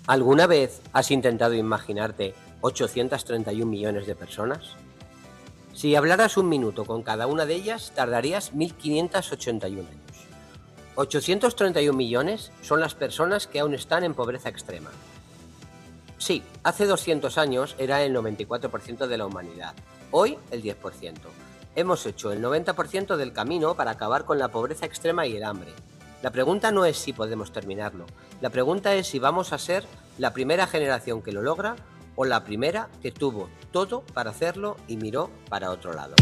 ¿Alguna vez has intentado imaginarte 831 millones de personas? Si hablaras un minuto con cada una de ellas, tardarías 1581 años. 831 millones son las personas que aún están en pobreza extrema. Sí, hace 200 años era el 94% de la humanidad, hoy el 10%. Hemos hecho el 90% del camino para acabar con la pobreza extrema y el hambre. La pregunta no es si podemos terminarlo, la pregunta es si vamos a ser la primera generación que lo logra o la primera que tuvo todo para hacerlo y miró para otro lado.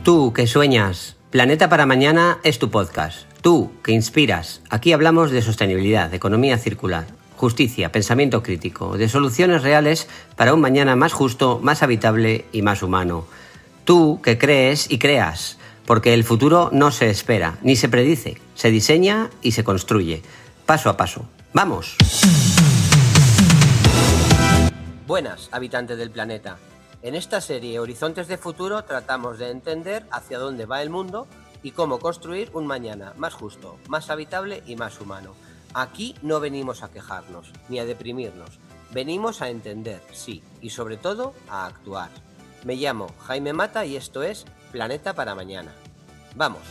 Tú que sueñas, Planeta para Mañana es tu podcast. Tú que inspiras, aquí hablamos de sostenibilidad, de economía circular, justicia, pensamiento crítico, de soluciones reales para un mañana más justo, más habitable y más humano. Tú que crees y creas, porque el futuro no se espera, ni se predice, se diseña y se construye, paso a paso. ¡Vamos! Buenas, habitantes del planeta. En esta serie Horizontes de Futuro tratamos de entender hacia dónde va el mundo y cómo construir un mañana más justo, más habitable y más humano. Aquí no venimos a quejarnos, ni a deprimirnos. Venimos a entender, sí, y sobre todo a actuar. Me llamo Jaime Mata y esto es Planeta para Mañana. ¡Vamos!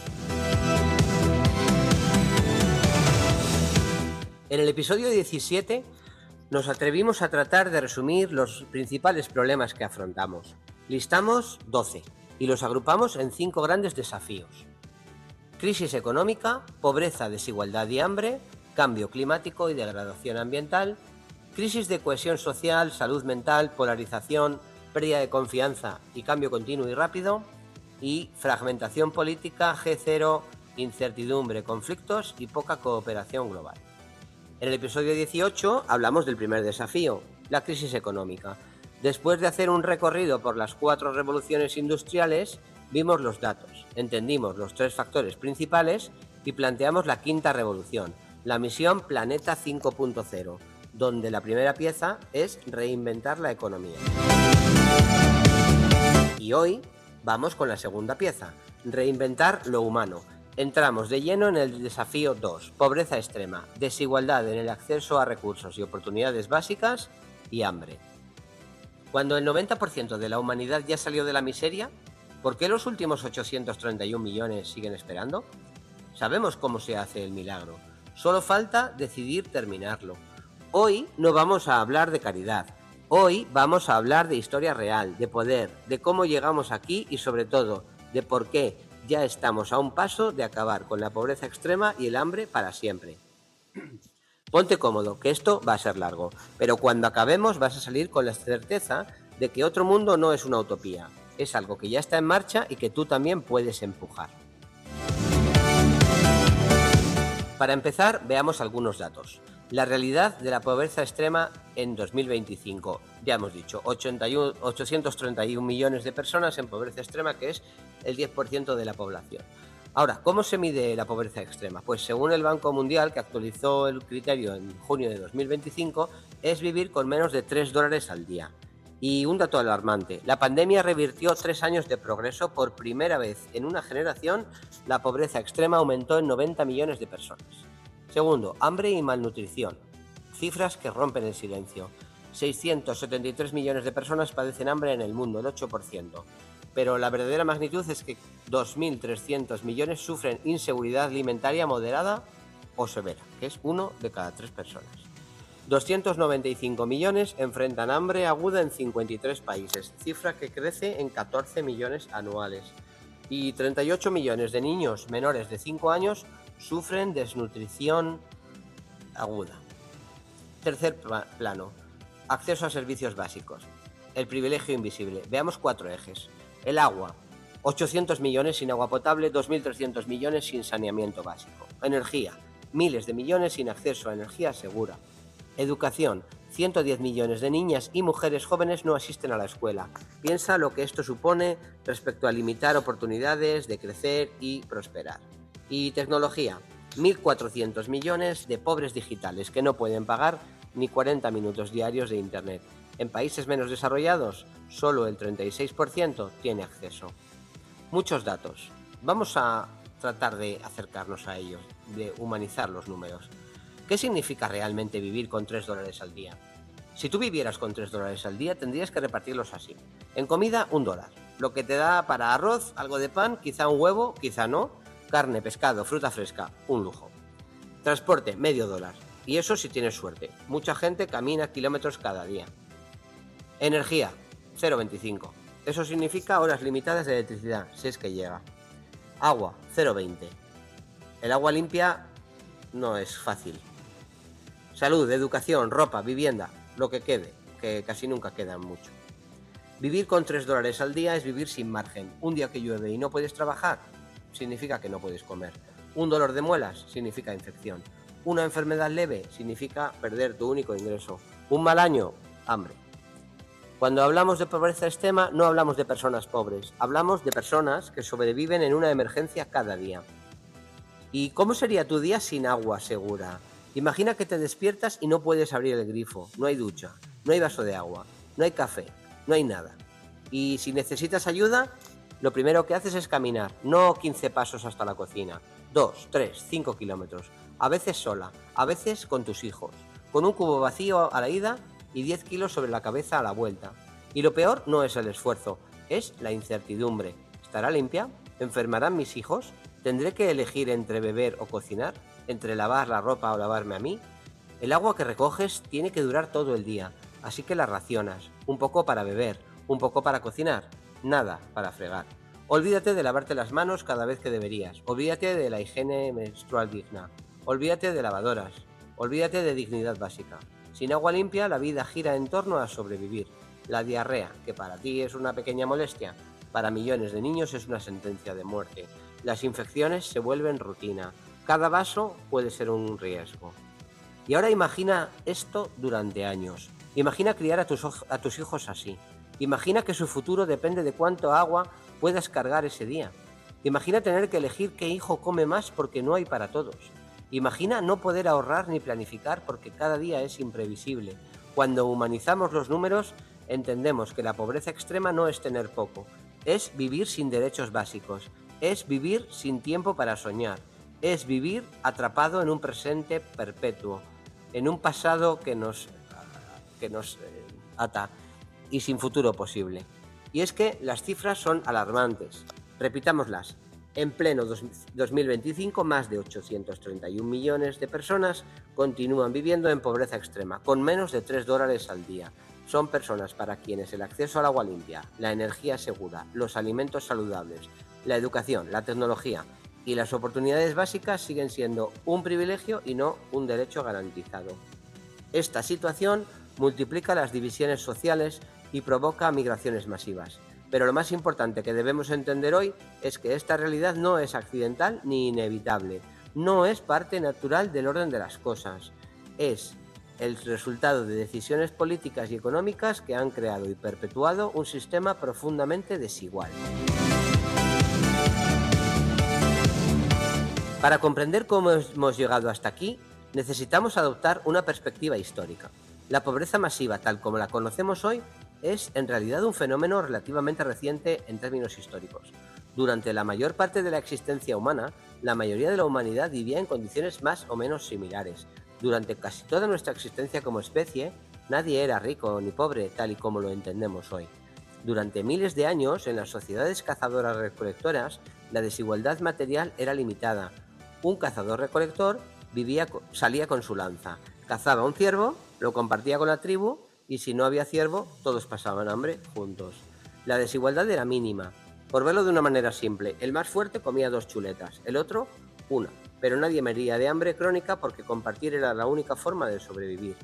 En el episodio 17 nos atrevimos a tratar de resumir los principales problemas que afrontamos. Listamos 12 y los agrupamos en 5 grandes desafíos: crisis económica, pobreza, desigualdad y hambre, cambio climático y degradación ambiental, crisis de cohesión social, salud mental, polarización, pérdida de confianza y cambio continuo y rápido, y fragmentación política, G0, incertidumbre, conflictos y poca cooperación global. En el episodio 18 hablamos del primer desafío, la crisis económica. Después de hacer un recorrido por las 4 revoluciones industriales, vimos los datos, entendimos los 3 factores principales y planteamos la quinta revolución, la misión Planeta 5.0, donde la primera pieza es reinventar la economía. Y hoy vamos con la segunda pieza, reinventar lo humano. Entramos de lleno en el desafío 2, pobreza extrema, desigualdad en el acceso a recursos y oportunidades básicas y hambre. Cuando el 90% de la humanidad ya salió de la miseria, ¿por qué los últimos 831 millones siguen esperando? Sabemos cómo se hace el milagro, solo falta decidir terminarlo. Hoy no vamos a hablar de caridad, hoy vamos a hablar de historia real, de poder, de cómo llegamos aquí y sobre todo de por qué ya estamos a un paso de acabar con la pobreza extrema y el hambre para siempre. Ponte cómodo, que esto va a ser largo, pero cuando acabemos vas a salir con la certeza de que otro mundo no es una utopía, es algo que ya está en marcha y que tú también puedes empujar. Para empezar, veamos algunos datos. La realidad de la pobreza extrema en 2025. Ya hemos dicho, 831 millones de personas en pobreza extrema, que es el 10% de la población. Ahora, ¿cómo se mide la pobreza extrema? Pues según el Banco Mundial, que actualizó el criterio en junio de 2025, es vivir con menos de $3 al día. Y un dato alarmante, la pandemia revirtió 3 años de progreso. Por primera vez en una generación, la pobreza extrema aumentó en 90 millones de personas. Segundo, hambre y malnutrición. Cifras que rompen el silencio. 673 millones de personas padecen hambre en el mundo, el 8%. Pero la verdadera magnitud es que 2.300 millones sufren inseguridad alimentaria moderada o severa, que es 1 de cada 3 personas. 295 millones enfrentan hambre aguda en 53 países, cifra que crece en 14 millones anuales. Y 38 millones de niños menores de 5 años sufren desnutrición aguda. Tercer plano, acceso a servicios básicos. El privilegio invisible. Veamos 4 ejes. El agua, 800 millones sin agua potable, 2.300 millones sin saneamiento básico. Energía, miles de millones sin acceso a energía segura. Educación, 110 millones de niñas y mujeres jóvenes no asisten a la escuela. Piensa lo que esto supone respecto a limitar oportunidades de crecer y prosperar. Y tecnología, 1.400 millones de pobres digitales que no pueden pagar ni 40 minutos diarios de internet. En países menos desarrollados, solo el 36% tiene acceso. Muchos datos. Vamos a tratar de acercarnos a ellos, de humanizar los números. ¿Qué significa realmente vivir con $3 al día? Si tú vivieras con $3 al día, tendrías que repartirlos así. En comida, $1, lo que te da para arroz, algo de pan, quizá un huevo, quizá no, carne, pescado, fruta fresca, un lujo. Transporte, $0,5, y eso si tienes suerte. Mucha gente camina kilómetros cada día. Energía, 0,25. Eso significa horas limitadas de electricidad, si es que llega. Agua, 0,20. El agua limpia no es fácil. Salud, educación, ropa, vivienda, lo que quede, que casi nunca quedan mucho. Vivir con $3 al día es vivir sin margen. Un día que llueve y no puedes trabajar, significa que no puedes comer. Un dolor de muelas significa infección. Una enfermedad leve significa perder tu único ingreso. Un mal año, hambre. Cuando hablamos de pobreza extrema, no hablamos de personas pobres, hablamos de personas que sobreviven en una emergencia cada día. ¿Y cómo sería tu día sin agua segura? Imagina que te despiertas y no puedes abrir el grifo, no hay ducha, no hay vaso de agua, no hay café, no hay nada. Y si necesitas ayuda, lo primero que haces es caminar, no 15 pasos hasta la cocina, 2, 3, 5 kilómetros, a veces sola, a veces con tus hijos, con un cubo vacío a la ida y 10 kilos sobre la cabeza a la vuelta. Y lo peor no es el esfuerzo, es la incertidumbre. ¿Estará limpia? ¿Enfermarán mis hijos? ¿Tendré que elegir entre beber o cocinar? ¿Entre lavar la ropa o lavarme a mí? El agua que recoges tiene que durar todo el día, así que la racionas, un poco para beber, un poco para cocinar, nada para fregar. Olvídate de lavarte las manos cada vez que deberías, olvídate de la higiene menstrual digna, olvídate de lavadoras, olvídate de dignidad básica. Sin agua limpia, la vida gira en torno a sobrevivir. La diarrea, que para ti es una pequeña molestia, para millones de niños es una sentencia de muerte. Las infecciones se vuelven rutina. Cada vaso puede ser un riesgo. Y ahora imagina esto durante años. Imagina criar a tus hijos así. Imagina que su futuro depende de cuánto agua puedas cargar ese día. Imagina tener que elegir qué hijo come más porque no hay para todos. Imagina no poder ahorrar ni planificar porque cada día es imprevisible. Cuando humanizamos los números, entendemos que la pobreza extrema no es tener poco, es vivir sin derechos básicos, es vivir sin tiempo para soñar, es vivir atrapado en un presente perpetuo, en un pasado que nos ata y sin futuro posible. Y es que las cifras son alarmantes. Repitámoslas. En pleno 2025, más de 831 millones de personas continúan viviendo en pobreza extrema, con menos de $3 al día. Son personas para quienes el acceso al agua limpia, la energía segura, los alimentos saludables, la educación, la tecnología y las oportunidades básicas siguen siendo un privilegio y no un derecho garantizado. Esta situación multiplica las divisiones sociales y provoca migraciones masivas. Pero lo más importante que debemos entender hoy es que esta realidad no es accidental ni inevitable, no es parte natural del orden de las cosas, es el resultado de decisiones políticas y económicas que han creado y perpetuado un sistema profundamente desigual. Para comprender cómo hemos llegado hasta aquí, necesitamos adoptar una perspectiva histórica. La pobreza masiva, tal como la conocemos hoy, es en realidad un fenómeno relativamente reciente en términos históricos. Durante la mayor parte de la existencia humana, la mayoría de la humanidad vivía en condiciones más o menos similares. Durante casi toda nuestra existencia como especie, nadie era rico ni pobre tal y como lo entendemos hoy. Durante miles de años, en las sociedades cazadoras-recolectoras, la desigualdad material era limitada. Un cazador-recolector salía con su lanza, cazaba un ciervo, lo compartía con la tribu y si no había ciervo, todos pasaban hambre juntos. La desigualdad era mínima. Por verlo de una manera simple, el más fuerte comía 2 chuletas, el otro una, pero nadie moría de hambre crónica porque compartir era la única forma de sobrevivir.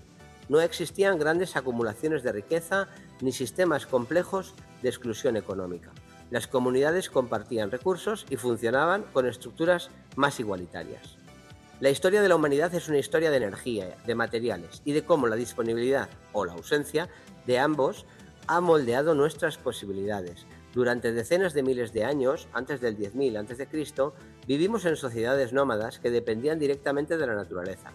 No existían grandes acumulaciones de riqueza ni sistemas complejos de exclusión económica. Las comunidades compartían recursos y funcionaban con estructuras más igualitarias. La historia de la humanidad es una historia de energía, de materiales y de cómo la disponibilidad o la ausencia de ambos ha moldeado nuestras posibilidades. Durante decenas de miles de años, antes del 10.000 a.C., vivimos en sociedades nómadas que dependían directamente de la naturaleza.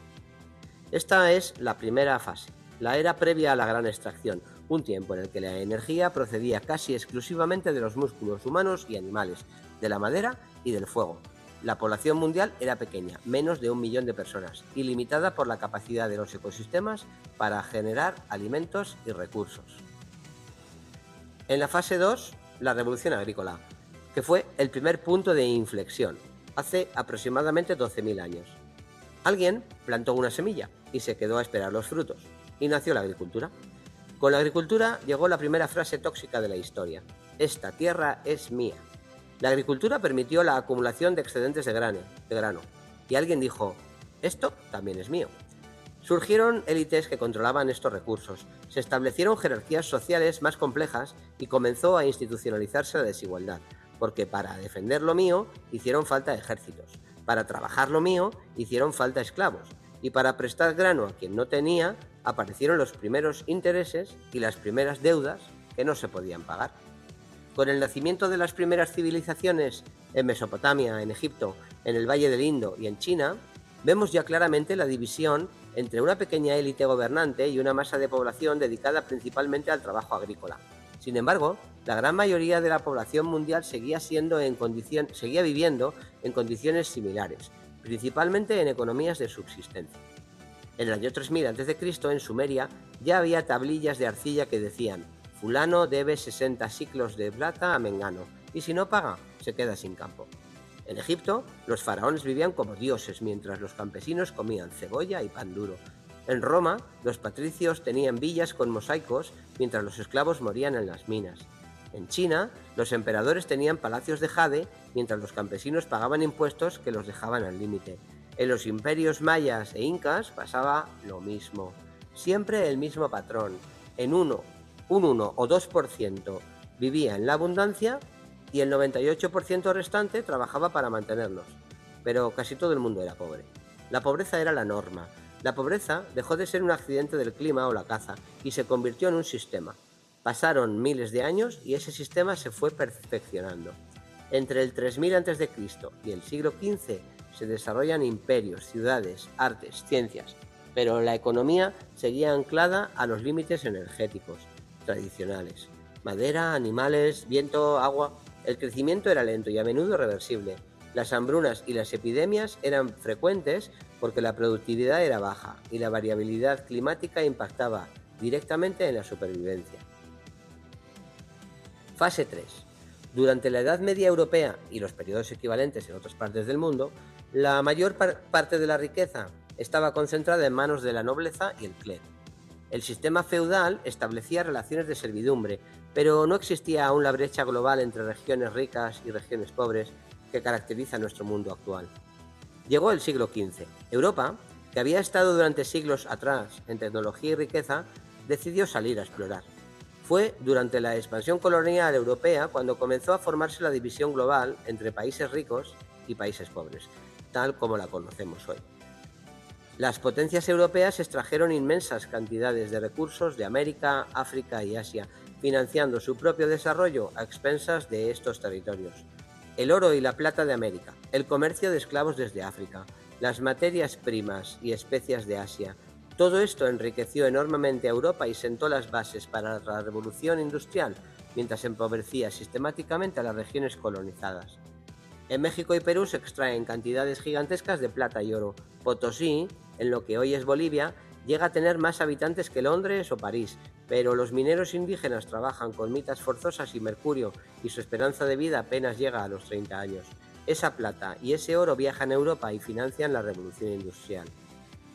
Esta es la primera fase, la era previa a la gran extracción, un tiempo en el que la energía procedía casi exclusivamente de los músculos humanos y animales, de la madera y del fuego. La población mundial era pequeña, menos de 1 millón de personas, y limitada por la capacidad de los ecosistemas para generar alimentos y recursos. En la fase 2, la revolución agrícola, que fue el primer punto de inflexión, hace aproximadamente 12.000 años. Alguien plantó una semilla y se quedó a esperar los frutos, y nació la agricultura. Con la agricultura llegó la primera frase tóxica de la historia: esta tierra es mía. La agricultura permitió la acumulación de excedentes de grano, y alguien dijo: esto también es mío. Surgieron élites que controlaban estos recursos, se establecieron jerarquías sociales más complejas y comenzó a institucionalizarse la desigualdad, porque para defender lo mío hicieron falta ejércitos, para trabajar lo mío hicieron falta esclavos, y para prestar grano a quien no tenía aparecieron los primeros intereses y las primeras deudas que no se podían pagar. Con el nacimiento de las primeras civilizaciones en Mesopotamia, en Egipto, en el Valle del Indo y en China, vemos ya claramente la división entre una pequeña élite gobernante y una masa de población dedicada principalmente al trabajo agrícola. Sin embargo, la gran mayoría de la población mundial seguía viviendo en condiciones similares, principalmente en economías de subsistencia. En el año 3000 a.C., en Sumeria, ya había tablillas de arcilla que decían: fulano debe 60 siclos de plata a Mengano, y si no paga, se queda sin campo. En Egipto, los faraones vivían como dioses, mientras los campesinos comían cebolla y pan duro. En Roma, los patricios tenían villas con mosaicos, mientras los esclavos morían en las minas. En China, los emperadores tenían palacios de jade, mientras los campesinos pagaban impuestos que los dejaban al límite. En los imperios mayas e incas pasaba lo mismo. Siempre el mismo patrón. Un 1 o 2% vivía en la abundancia y el 98% restante trabajaba para mantenerlos. Pero casi todo el mundo era pobre. La pobreza era la norma. La pobreza dejó de ser un accidente del clima o la caza y se convirtió en un sistema. Pasaron miles de años y ese sistema se fue perfeccionando. Entre el 3000 a.C. y el siglo XV se desarrollan imperios, ciudades, artes, ciencias, pero la economía seguía anclada a los límites energéticos tradicionales: madera, animales, viento, agua. El crecimiento era lento y a menudo reversible. Las hambrunas y las epidemias eran frecuentes porque la productividad era baja y la variabilidad climática impactaba directamente en la supervivencia. Fase 3. Durante la Edad Media europea y los periodos equivalentes en otras partes del mundo, la mayor parte de la riqueza estaba concentrada en manos de la nobleza y el clero. El sistema feudal establecía relaciones de servidumbre, pero no existía aún la brecha global entre regiones ricas y regiones pobres que caracteriza nuestro mundo actual. Llegó el siglo XV. Europa, que había estado durante siglos atrás en tecnología y riqueza, decidió salir a explorar. Fue durante la expansión colonial europea cuando comenzó a formarse la división global entre países ricos y países pobres, tal como la conocemos hoy. Las potencias europeas extrajeron inmensas cantidades de recursos de América, África y Asia, financiando su propio desarrollo a expensas de estos territorios. El oro y la plata de América, el comercio de esclavos desde África, las materias primas y especias de Asia. Todo esto enriqueció enormemente a Europa y sentó las bases para la revolución industrial, mientras empobrecía sistemáticamente a las regiones colonizadas. En México y Perú se extraen cantidades gigantescas de plata y oro. Potosí, en lo que hoy es Bolivia, llega a tener más habitantes que Londres o París, pero los mineros indígenas trabajan con mitas forzosas y mercurio y su esperanza de vida apenas llega a los 30 años. Esa plata y ese oro viajan a Europa y financian la revolución industrial.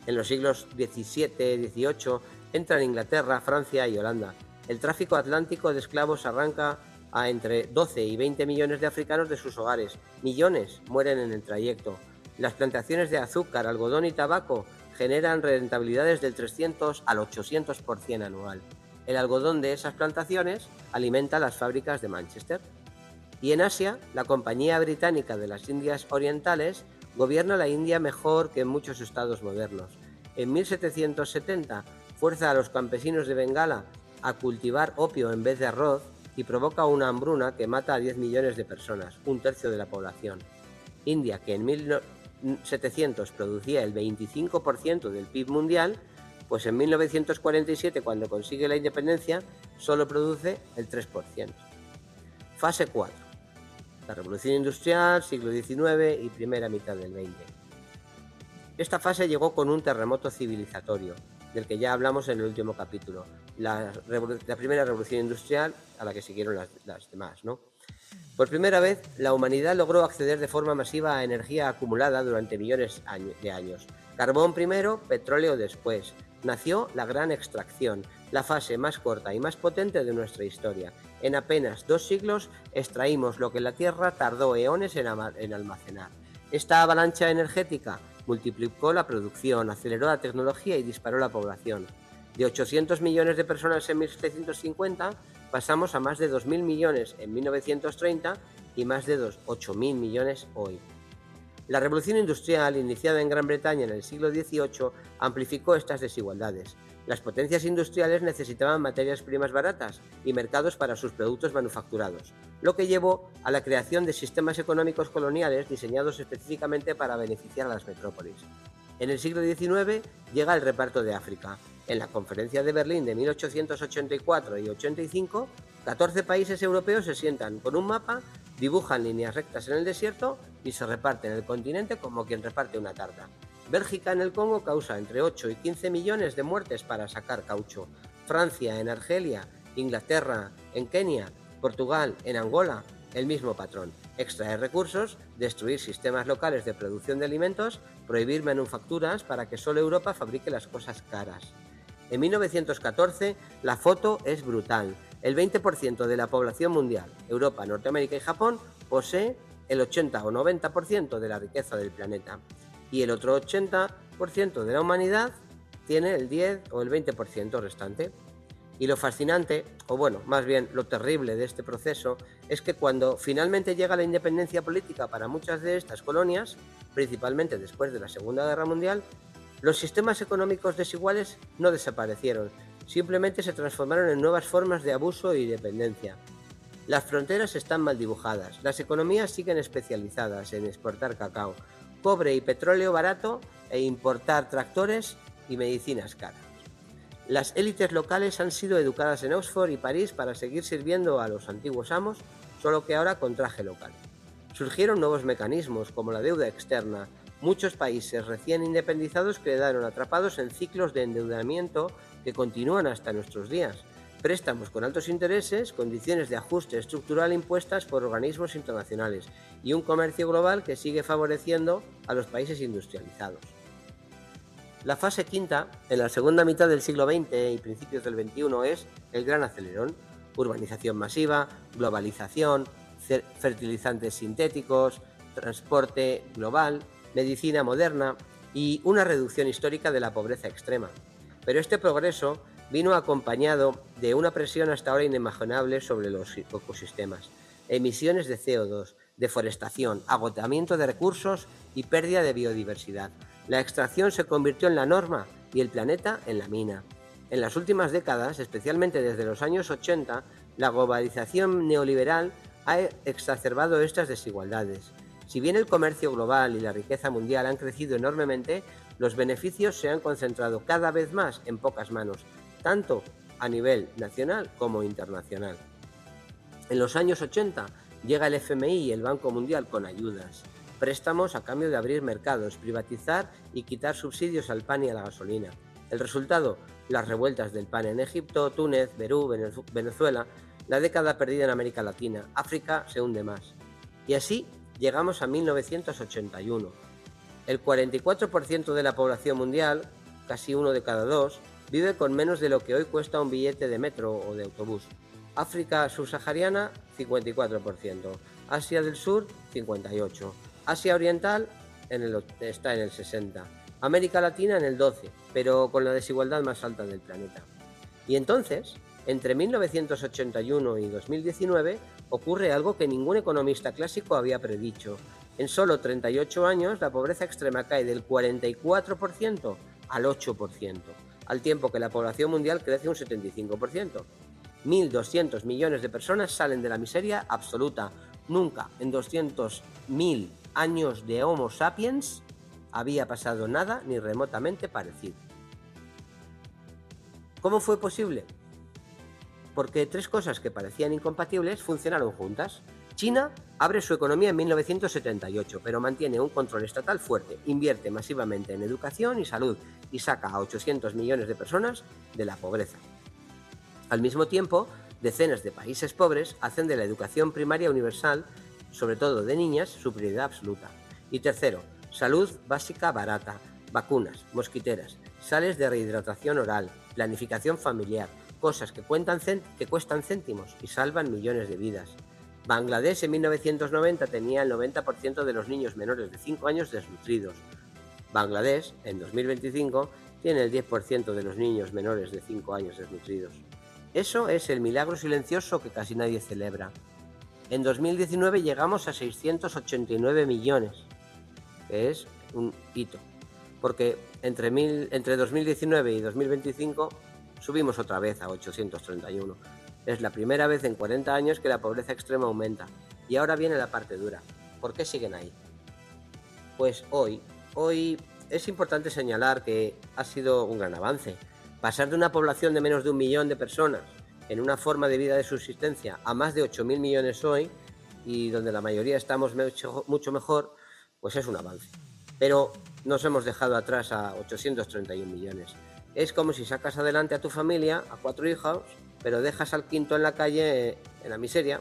En los siglos XVII-XVIII entran Inglaterra, Francia y Holanda. El tráfico atlántico de esclavos arranca a entre 12 y 20 millones de africanos de sus hogares. Millones mueren en el trayecto. Las plantaciones de azúcar, algodón y tabaco generan rentabilidades del 300 al 800% anual. El algodón de esas plantaciones alimenta las fábricas de Manchester. Y en Asia, la Compañía Británica de las Indias Orientales gobierna la India mejor que en muchos estados modernos. En 1770 fuerza a los campesinos de Bengala a cultivar opio en vez de arroz y provoca una hambruna que mata a 10 millones de personas, un tercio de la población. India, que en 1700 producía el 25% del PIB mundial, pues en 1947, cuando consigue la independencia, solo produce el 3%. Fase 4. La revolución industrial, siglo XIX y primera mitad del XX. Esta fase llegó con un terremoto civilizatorio, del que ya hablamos en el último capítulo, la primera revolución industrial a la que siguieron las demás, ¿no? Por primera vez, la humanidad logró acceder de forma masiva a energía acumulada durante millones de años. Carbón primero, petróleo después. Nació la gran extracción, la fase más corta y más potente de nuestra historia. En apenas 2 siglos extraímos lo que la Tierra tardó eones en almacenar. Esta avalancha energética multiplicó la producción, aceleró la tecnología y disparó la población. De 800 millones de personas en 1750 pasamos a más de 2.000 millones en 1930 y más de 8.000 millones hoy. La revolución industrial, iniciada en Gran Bretaña en el siglo XVIII, amplificó estas desigualdades. Las potencias industriales necesitaban materias primas baratas y mercados para sus productos manufacturados, lo que llevó a la creación de sistemas económicos coloniales diseñados específicamente para beneficiar a las metrópolis. En el siglo XIX llega el reparto de África. En la Conferencia de Berlín de 1884 y 85, 14 países europeos se sientan con un mapa, dibujan líneas rectas en el desierto y se reparten el continente como quien reparte una tarta. Bélgica en el Congo causa entre 8 y 15 millones de muertes para sacar caucho. Francia en Argelia, Inglaterra en Kenia, Portugal en Angola, el mismo patrón. Extraer recursos, destruir sistemas locales de producción de alimentos, prohibir manufacturas para que solo Europa fabrique las cosas caras. En 1914, la foto es brutal. El 20% de la población mundial, Europa, Norteamérica y Japón, posee el 80 o 90% de la riqueza del planeta. Y el otro 80% de la humanidad tiene el 10 o el 20% restante. Y lo fascinante, o bueno, más bien lo terrible de este proceso, es que cuando finalmente llega la independencia política para muchas de estas colonias, principalmente después de la Segunda Guerra Mundial, los sistemas económicos desiguales no desaparecieron, simplemente se transformaron en nuevas formas de abuso y dependencia. Las fronteras están mal dibujadas, las economías siguen especializadas en exportar cacao, cobre y petróleo barato e importar tractores y medicinas caras. Las élites locales han sido educadas en Oxford y París para seguir sirviendo a los antiguos amos, solo que ahora con traje local. Surgieron nuevos mecanismos como la deuda externa. Muchos países recién independizados quedaron atrapados en ciclos de endeudamiento que continúan hasta nuestros días. Préstamos con altos intereses, condiciones de ajuste estructural impuestas por organismos internacionales y un comercio global que sigue favoreciendo a los países industrializados. La fase quinta, en la segunda mitad del siglo XX y principios del XXI, es el gran acelerón. Urbanización masiva, globalización, fertilizantes sintéticos, transporte global, medicina moderna y una reducción histórica de la pobreza extrema. Pero este progreso vino acompañado de una presión hasta ahora inimaginable sobre los ecosistemas. Emisiones de CO2, deforestación, agotamiento de recursos y pérdida de biodiversidad. La extracción se convirtió en la norma y el planeta en la mina. En las últimas décadas, especialmente desde los años 80, la globalización neoliberal ha exacerbado estas desigualdades. Si bien el comercio global y la riqueza mundial han crecido enormemente, los beneficios se han concentrado cada vez más en pocas manos, tanto a nivel nacional como internacional. En los años 80 llega el FMI y el Banco Mundial con ayudas, préstamos a cambio de abrir mercados, privatizar y quitar subsidios al pan y a la gasolina. El resultado, las revueltas del pan en Egipto, Túnez, Perú, Venezuela, la década perdida en América Latina, África se hunde más. Y así llegamos a 1981. El 44% de la población mundial, casi 1 de cada 2, vive con menos de lo que hoy cuesta un billete de metro o de autobús. África subsahariana, 54%. Asia del Sur, 58%. Asia Oriental está en el 60%. América Latina en el 12%, pero con la desigualdad más alta del planeta. Y entonces, entre 1981 y 2019, ocurre algo que ningún economista clásico había predicho. En solo 38 años, la pobreza extrema cae del 44% al 8%, al tiempo que la población mundial crece un 75%. 1.200 millones de personas salen de la miseria absoluta. Nunca en 200.000 años de Homo sapiens había pasado nada ni remotamente parecido. ¿Cómo fue posible? Porque 3 cosas que parecían incompatibles funcionaron juntas. China Abre su economía en 1978, pero mantiene un control estatal fuerte, invierte masivamente en educación y salud y saca a 800 millones de personas de la pobreza. Al mismo tiempo, decenas de países pobres hacen de la educación primaria universal, sobre todo de niñas, su prioridad absoluta. Y tercero, salud básica barata, vacunas, mosquiteras, sales de rehidratación oral, planificación familiar, cosas que cuestan céntimos y salvan millones de vidas. Bangladesh en 1990 tenía el 90% de los niños menores de 5 años desnutridos. Bangladesh, en 2025, tiene el 10% de los niños menores de 5 años desnutridos. Eso es el milagro silencioso que casi nadie celebra. En 2019 llegamos a 689 millones, que es un hito, porque entre 2019 y 2025 subimos otra vez a 831. Es la primera vez en 40 años que la pobreza extrema aumenta. Y ahora viene la parte dura. ¿Por qué siguen ahí? Pues hoy es importante señalar que ha sido un gran avance. Pasar de una población de menos de 1 millón de personas en una forma de vida de subsistencia a más de 8.000 millones hoy, y donde la mayoría estamos mucho mejor, pues es un avance. Pero nos hemos dejado atrás a 831 millones. Es como si sacas adelante a tu familia, a 4 hijos, pero dejas al quinto en la calle en la miseria.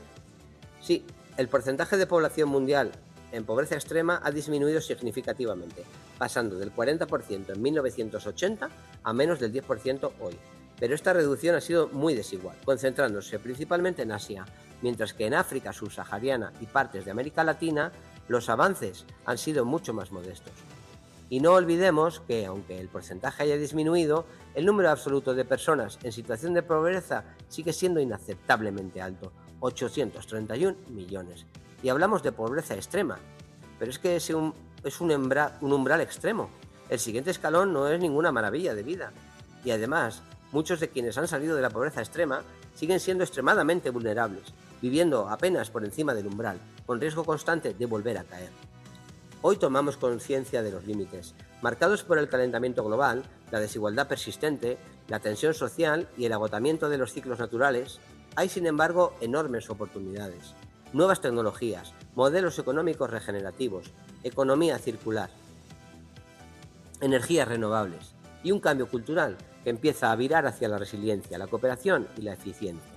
Sí, el porcentaje de población mundial en pobreza extrema ha disminuido significativamente, pasando del 40% en 1980 a menos del 10% hoy. Pero esta reducción ha sido muy desigual, concentrándose principalmente en Asia, mientras que en África subsahariana y partes de América Latina los avances han sido mucho más modestos. Y no olvidemos que, aunque el porcentaje haya disminuido, el número absoluto de personas en situación de pobreza sigue siendo inaceptablemente alto, 831 millones. Y hablamos de pobreza extrema, pero es que es un umbral extremo. El siguiente escalón no es ninguna maravilla de vida. Y además, muchos de quienes han salido de la pobreza extrema siguen siendo extremadamente vulnerables, viviendo apenas por encima del umbral, con riesgo constante de volver a caer. Hoy tomamos conciencia de los límites, marcados por el calentamiento global, la desigualdad persistente, la tensión social y el agotamiento de los ciclos naturales. Hay, sin embargo, enormes oportunidades. Nuevas tecnologías, modelos económicos regenerativos, economía circular, energías renovables y un cambio cultural que empieza a virar hacia la resiliencia, la cooperación y la eficiencia.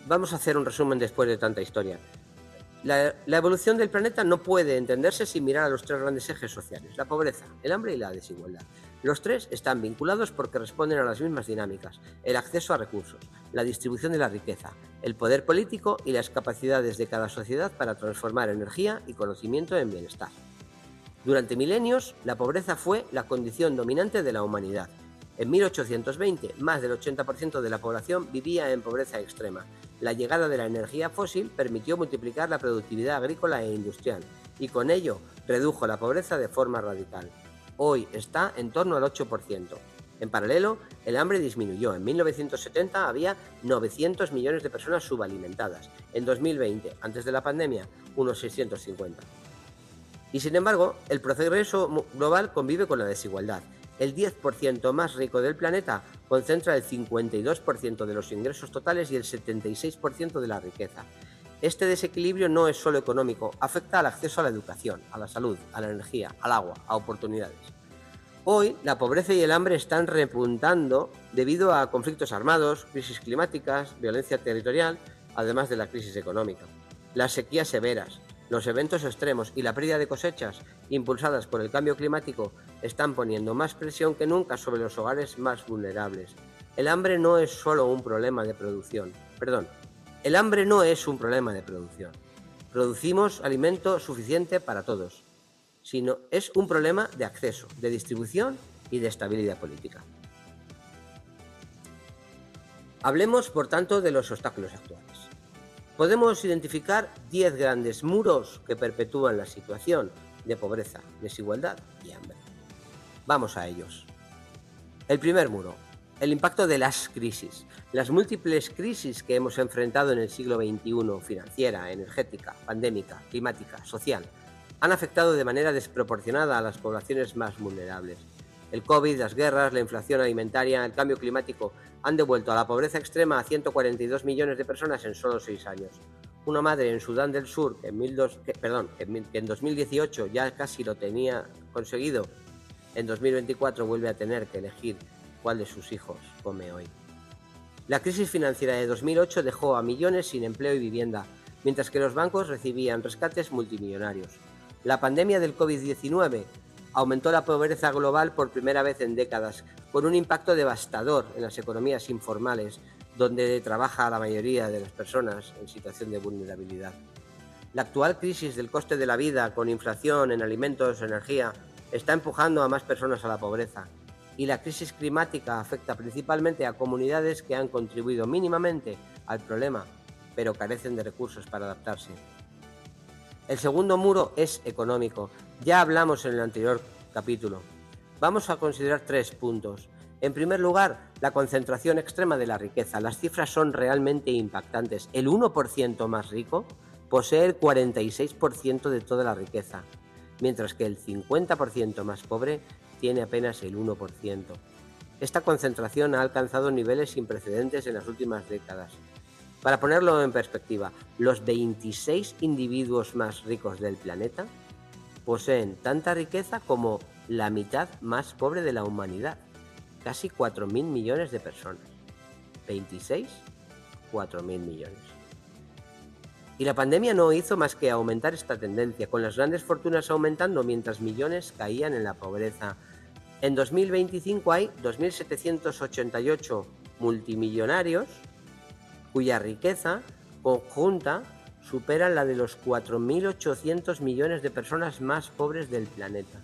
Vamos a hacer un resumen después de tanta historia. La evolución del planeta no puede entenderse sin mirar a los 3 grandes ejes sociales: la pobreza, el hambre y la desigualdad. Los 3 están vinculados porque responden a las mismas dinámicas: el acceso a recursos, la distribución de la riqueza, el poder político y las capacidades de cada sociedad para transformar energía y conocimiento en bienestar. Durante milenios, la pobreza fue la condición dominante de la humanidad. En 1820, más del 80% de la población vivía en pobreza extrema. La llegada de la energía fósil permitió multiplicar la productividad agrícola e industrial y con ello redujo la pobreza de forma radical. Hoy está en torno al 8%. En paralelo, el hambre disminuyó. En 1970 había 900 millones de personas subalimentadas. En 2020, antes de la pandemia, unos 650. Y sin embargo, el progreso global convive con la desigualdad. El 10% más rico del planeta concentra el 52% de los ingresos totales y el 76% de la riqueza. Este desequilibrio no es solo económico, afecta al acceso a la educación, a la salud, a la energía, al agua, a oportunidades. Hoy, la pobreza y el hambre están repuntando debido a conflictos armados, crisis climáticas, violencia territorial, además de la crisis económica. Las sequías severas, los eventos extremos y la pérdida de cosechas impulsadas por el cambio climático están poniendo más presión que nunca sobre los hogares más vulnerables. El hambre no es solo un problema de producción. El hambre no es un problema de producción. Producimos alimento suficiente para todos, sino es un problema de acceso, de distribución y de estabilidad política. Hablemos, por tanto, de los obstáculos actuales. Podemos identificar 10 grandes muros que perpetúan la situación de pobreza, desigualdad y hambre. Vamos a ellos. El primer muro: el impacto de las crisis. Las múltiples crisis que hemos enfrentado en el siglo XXI, financiera, energética, pandémica, climática, social, han afectado de manera desproporcionada a las poblaciones más vulnerables. El COVID, las guerras, la inflación alimentaria, el cambio climático han devuelto a la pobreza extrema a 142 millones de personas en solo 6 años. una madre en Sudán del Sur, que en 2018 ya casi lo tenía conseguido, en 2024 vuelve a tener que elegir cuál de sus hijos come hoy. La crisis financiera de 2008 dejó a millones sin empleo y vivienda, mientras que los bancos recibían rescates multimillonarios. La pandemia del COVID-19 aumentó la pobreza global por primera vez en décadas, con un impacto devastador en las economías informales, donde trabaja la mayoría de las personas en situación de vulnerabilidad. La actual crisis del coste de la vida, con inflación en alimentos o energía, está empujando a más personas a la pobreza. Y la crisis climática afecta principalmente a comunidades que han contribuido mínimamente al problema, pero carecen de recursos para adaptarse. El segundo muro es económico. Ya hablamos en el anterior capítulo. Vamos a considerar 3 puntos. En primer lugar, la concentración extrema de la riqueza. Las cifras son realmente impactantes. El 1% más rico posee el 46% de toda la riqueza, mientras que el 50% más pobre tiene apenas el 1%. Esta concentración ha alcanzado niveles sin precedentes en las últimas décadas. Para ponerlo en perspectiva, los 26 individuos más ricos del planeta poseen tanta riqueza como la mitad más pobre de la humanidad, casi 4.000 millones de personas. 26, 4.000 millones. Y la pandemia no hizo más que aumentar esta tendencia, con las grandes fortunas aumentando mientras millones caían en la pobreza. En 2025 hay 2.788 multimillonarios cuya riqueza conjunta supera la de los 4.800 millones de personas más pobres del planeta.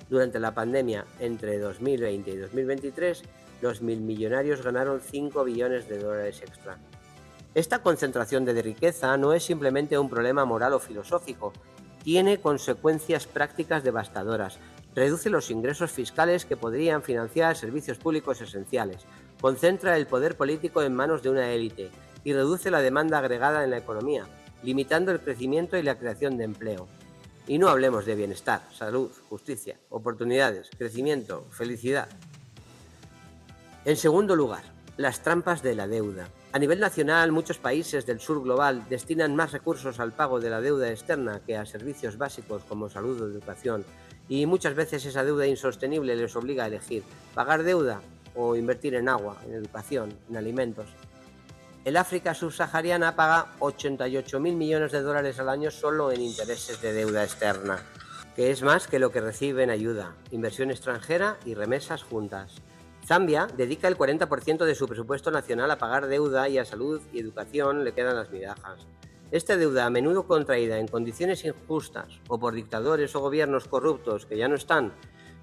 Durante la pandemia, entre 2020 y 2023, los milmillonarios ganaron 5 billones de dólares extra. Esta concentración de riqueza no es simplemente un problema moral o filosófico, tiene consecuencias prácticas devastadoras. Reduce los ingresos fiscales que podrían financiar servicios públicos esenciales, concentra el poder político en manos de una élite y reduce la demanda agregada en la economía, limitando el crecimiento y la creación de empleo. Y no hablemos de bienestar, salud, justicia, oportunidades, crecimiento, felicidad. En segundo lugar, las trampas de la deuda. A nivel nacional, muchos países del sur global destinan más recursos al pago de la deuda externa que a servicios básicos como salud o educación, y muchas veces esa deuda insostenible les obliga a elegir pagar deuda o invertir en agua, en educación, en alimentos. El África subsahariana paga 88.000 millones de dólares al año solo en intereses de deuda externa, que es más que lo que recibe en ayuda, inversión extranjera y remesas juntas. Zambia dedica el 40% de su presupuesto nacional a pagar deuda y a salud y educación le quedan las migajas. Esta deuda, a menudo contraída en condiciones injustas o por dictadores o gobiernos corruptos que ya no están,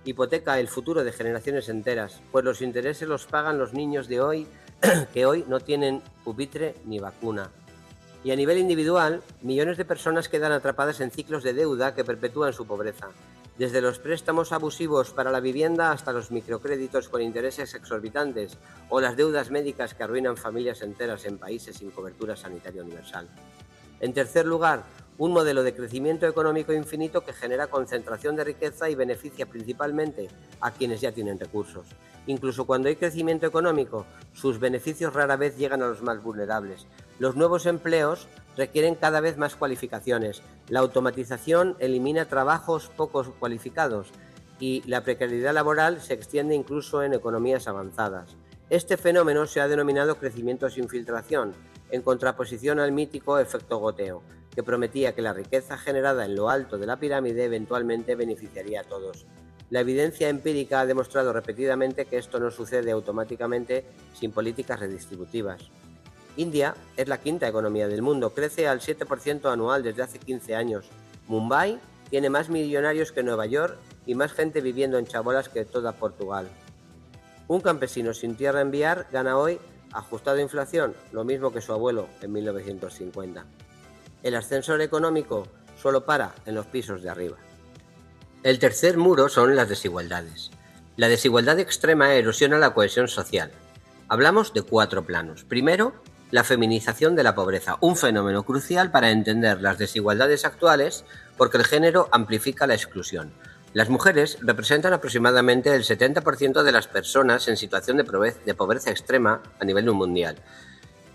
hipoteca el futuro de generaciones enteras, pues los intereses los pagan los niños de hoy que hoy no tienen pupitre ni vacuna. Y a nivel individual, millones de personas quedan atrapadas en ciclos de deuda que perpetúan su pobreza, desde los préstamos abusivos para la vivienda hasta los microcréditos con intereses exorbitantes o las deudas médicas que arruinan familias enteras en países sin cobertura sanitaria universal. En tercer lugar, un modelo de crecimiento económico infinito que genera concentración de riqueza y beneficia principalmente a quienes ya tienen recursos. Incluso cuando hay crecimiento económico, sus beneficios rara vez llegan a los más vulnerables. Los nuevos empleos requieren cada vez más cualificaciones. La automatización elimina trabajos poco cualificados y la precariedad laboral se extiende incluso en economías avanzadas. Este fenómeno se ha denominado crecimiento sin filtración, en contraposición al mítico efecto goteo, que prometía que la riqueza generada en lo alto de la pirámide eventualmente beneficiaría a todos. La evidencia empírica ha demostrado repetidamente que esto no sucede automáticamente sin políticas redistributivas. India es la quinta economía del mundo, crece al 7% anual desde hace 15 años. Mumbai tiene más millonarios que Nueva York y más gente viviendo en chabolas que toda Portugal. Un campesino sin tierra en Bihar gana hoy, ajustado a inflación, lo mismo que su abuelo en 1950. El ascensor económico solo para en los pisos de arriba. El tercer muro son las desigualdades. La desigualdad extrema erosiona la cohesión social. Hablamos de 4 planos. Primero, la feminización de la pobreza, un fenómeno crucial para entender las desigualdades actuales porque el género amplifica la exclusión. Las mujeres representan aproximadamente el 70% de las personas en situación de pobreza extrema a nivel mundial.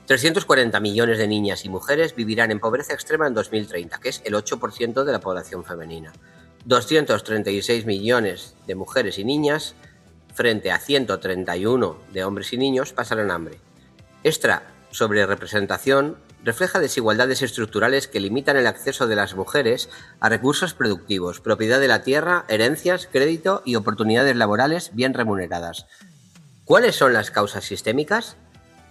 340 millones de niñas y mujeres vivirán en pobreza extrema en 2030, que es el 8% de la población femenina. 236 millones de mujeres y niñas frente a 131 de hombres y niños pasarán hambre. Esta sobrerepresentación refleja desigualdades estructurales que limitan el acceso de las mujeres a recursos productivos, propiedad de la tierra, herencias, crédito y oportunidades laborales bien remuneradas. ¿Cuáles son las causas sistémicas?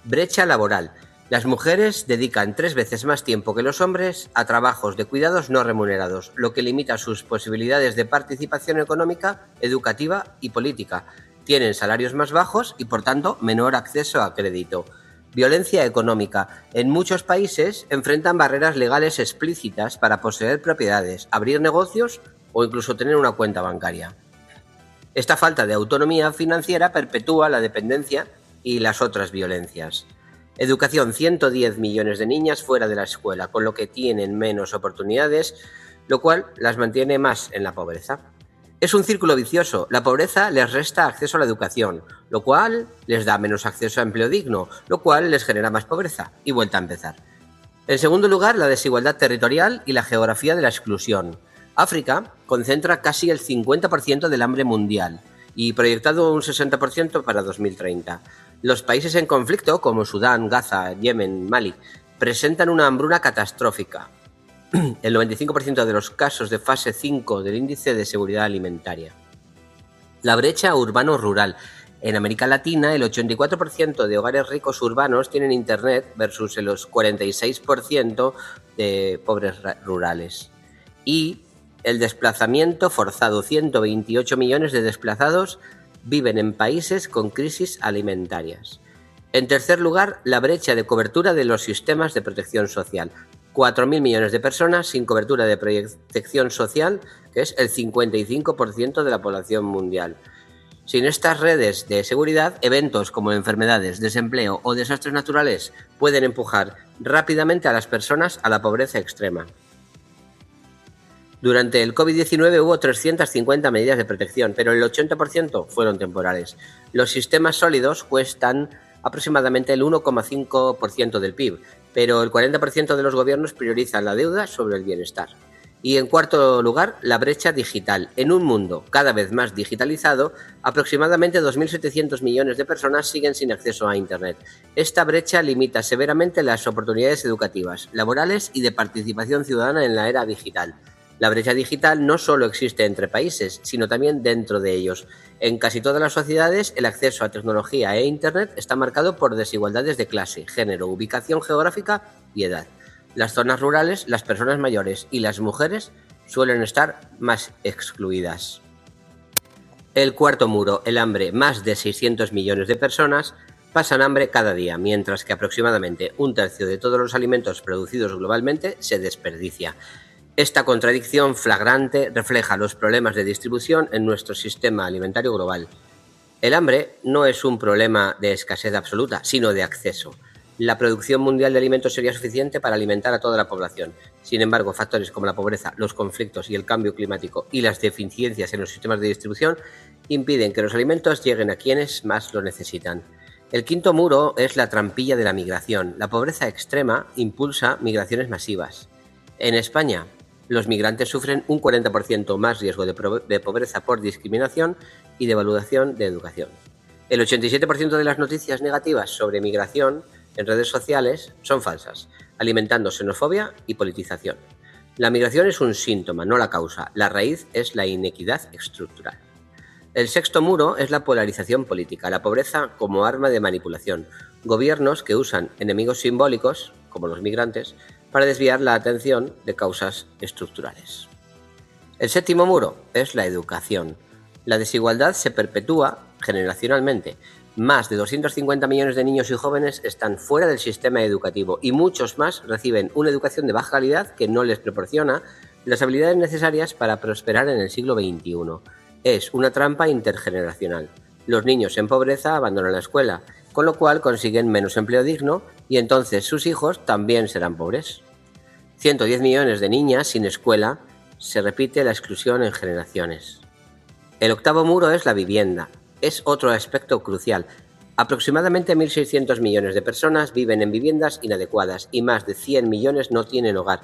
Brecha laboral. Las mujeres dedican 3 veces más tiempo que los hombres a trabajos de cuidados no remunerados, lo que limita sus posibilidades de participación económica, educativa y política. Tienen salarios más bajos y, por tanto, menor acceso a crédito. Violencia económica. En muchos países enfrentan barreras legales explícitas para poseer propiedades, abrir negocios o incluso tener una cuenta bancaria. Esta falta de autonomía financiera perpetúa la dependencia y las otras violencias. Educación: 110 millones de niñas fuera de la escuela, con lo que tienen menos oportunidades, lo cual las mantiene más en la pobreza. Es un círculo vicioso. La pobreza les resta acceso a la educación, lo cual les da menos acceso a empleo digno, lo cual les genera más pobreza y vuelta a empezar. En segundo lugar, la desigualdad territorial y la geografía de la exclusión. África concentra casi el 50% del hambre mundial y proyectado un 60% para 2030. Los países en conflicto, como Sudán, Gaza, Yemen, Mali, presentan una hambruna catastrófica. El 95% de los casos de fase 5 del índice de seguridad alimentaria. La brecha urbano-rural. En América Latina, el 84% de hogares ricos urbanos tienen internet versus el 46% de pobres rurales. Y el desplazamiento forzado. 128 millones de desplazados viven en países con crisis alimentarias. En tercer lugar, la brecha de cobertura de los sistemas de protección social. 4.000 millones de personas sin cobertura de protección social, que es el 55% de la población mundial. Sin estas redes de seguridad, eventos como enfermedades, desempleo o desastres naturales pueden empujar rápidamente a las personas a la pobreza extrema. Durante el COVID-19 hubo 350 medidas de protección, pero el 80% fueron temporales. Los sistemas sólidos cuestan aproximadamente el 1,5% del PIB, pero el 40% de los gobiernos priorizan la deuda sobre el bienestar. Y en cuarto lugar, la brecha digital. En un mundo cada vez más digitalizado, aproximadamente 2.700 millones de personas siguen sin acceso a Internet. Esta brecha limita severamente las oportunidades educativas, laborales y de participación ciudadana en la era digital. La brecha digital no solo existe entre países, sino también dentro de ellos. En casi todas las sociedades, el acceso a tecnología e Internet está marcado por desigualdades de clase, género, ubicación geográfica y edad. Las zonas rurales, las personas mayores y las mujeres suelen estar más excluidas. El cuarto muro, el hambre. Más de 600 millones de personas pasan hambre cada día, mientras que aproximadamente un tercio de todos los alimentos producidos globalmente se desperdicia. Esta contradicción flagrante refleja los problemas de distribución en nuestro sistema alimentario global. El hambre no es un problema de escasez absoluta, sino de acceso. La producción mundial de alimentos sería suficiente para alimentar a toda la población. Sin embargo, factores como la pobreza, los conflictos y el cambio climático y las deficiencias en los sistemas de distribución impiden que los alimentos lleguen a quienes más lo necesitan. El quinto muro es la trampilla de la migración. La pobreza extrema impulsa migraciones masivas. En España, los migrantes sufren un 40% más riesgo de pobreza por discriminación y devaluación de educación. El 87% de las noticias negativas sobre migración en redes sociales son falsas, alimentando xenofobia y politización. La migración es un síntoma, no la causa. La raíz es la inequidad estructural. El sexto muro es la polarización política, la pobreza como arma de manipulación. Gobiernos que usan enemigos simbólicos, como los migrantes, para desviar la atención de causas estructurales. El séptimo muro es la educación. La desigualdad se perpetúa generacionalmente. Más de 250 millones de niños y jóvenes están fuera del sistema educativo y muchos más reciben una educación de baja calidad que no les proporciona las habilidades necesarias para prosperar en el siglo XXI. Es una trampa intergeneracional. Los niños en pobreza abandonan la escuela, con lo cual consiguen menos empleo digno y entonces sus hijos también serán pobres. 110 millones de niñas sin escuela, se repite la exclusión en generaciones. El octavo muro es la vivienda. Es otro aspecto crucial. Aproximadamente 1.600 millones de personas viven en viviendas inadecuadas y más de 100 millones no tienen hogar.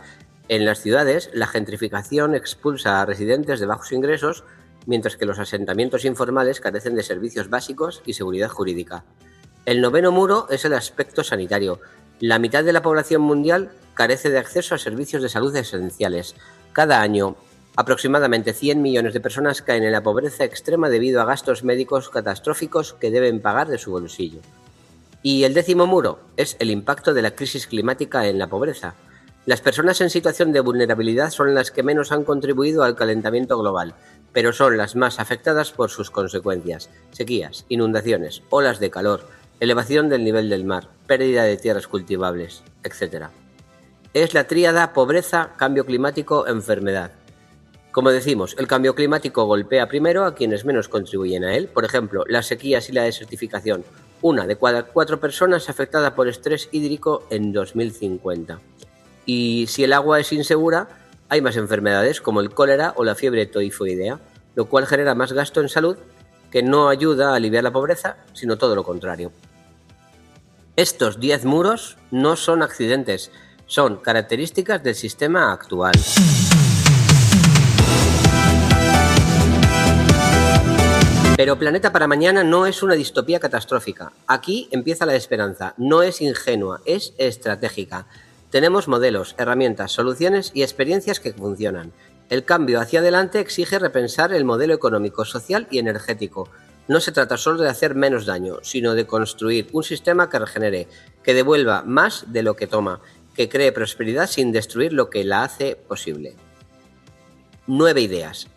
En las ciudades, la gentrificación expulsa a residentes de bajos ingresos, mientras que los asentamientos informales carecen de servicios básicos y seguridad jurídica. El noveno muro es el aspecto sanitario. La mitad de la población mundial carece de acceso a servicios de salud esenciales. Cada año, aproximadamente 100 millones de personas caen en la pobreza extrema debido a gastos médicos catastróficos que deben pagar de su bolsillo. Y el décimo muro es el impacto de la crisis climática en la pobreza. Las personas en situación de vulnerabilidad son las que menos han contribuido al calentamiento global, pero son las más afectadas por sus consecuencias: sequías, inundaciones, olas de calor, elevación del nivel del mar, pérdida de tierras cultivables, etc. Es la tríada pobreza, cambio climático, enfermedad. Como decimos, el cambio climático golpea primero a quienes menos contribuyen a él. Por ejemplo, las sequías y la desertificación. 1 de cada 4 personas afectada por estrés hídrico en 2050. Y si el agua es insegura, hay más enfermedades como el cólera o la fiebre tifoidea, lo cual genera más gasto en salud, que no ayuda a aliviar la pobreza, sino todo lo contrario. Estos 10 muros no son accidentes, son características del sistema actual. Pero Planeta para Mañana no es una distopía catastrófica. Aquí empieza la esperanza. No es ingenua, es estratégica. Tenemos modelos, herramientas, soluciones y experiencias que funcionan. El cambio hacia adelante exige repensar el modelo económico, social y energético. No se trata solo de hacer menos daño, sino de construir un sistema que regenere, que devuelva más de lo que toma, que cree prosperidad sin destruir lo que la hace posible. 9 ideas.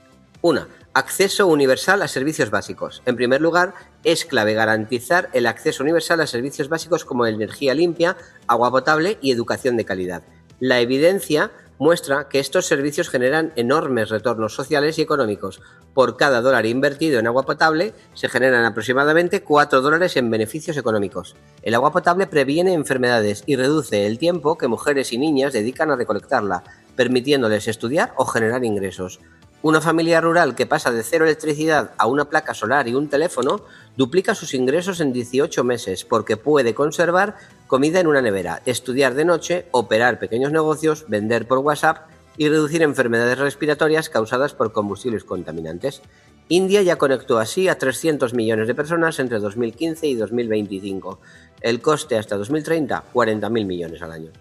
1. Acceso universal a servicios básicos. En primer lugar, es clave garantizar el acceso universal a servicios básicos como energía limpia, agua potable y educación de calidad. La evidencia muestra que estos servicios generan enormes retornos sociales y económicos. Por cada dólar invertido en agua potable, se generan aproximadamente 4 dólares en beneficios económicos. El agua potable previene enfermedades y reduce el tiempo que mujeres y niñas dedican a recolectarla, permitiéndoles estudiar o generar ingresos. Una familia rural que pasa de 0 electricidad a una placa solar y un teléfono duplica sus ingresos en 18 meses porque puede conservar comida en una nevera, estudiar de noche, operar pequeños negocios, vender por WhatsApp y reducir enfermedades respiratorias causadas por combustibles contaminantes. India ya conectó así a 300 millones de personas entre 2015 y 2025. El coste hasta 2030, 40.000 millones al año.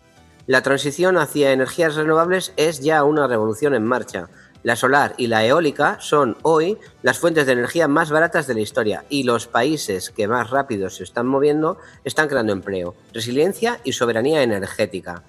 La transición hacia energías renovables es ya una revolución en marcha. La solar y la eólica son hoy las fuentes de energía más baratas de la historia y los países que más rápido se están moviendo están creando empleo, resiliencia y soberanía energética.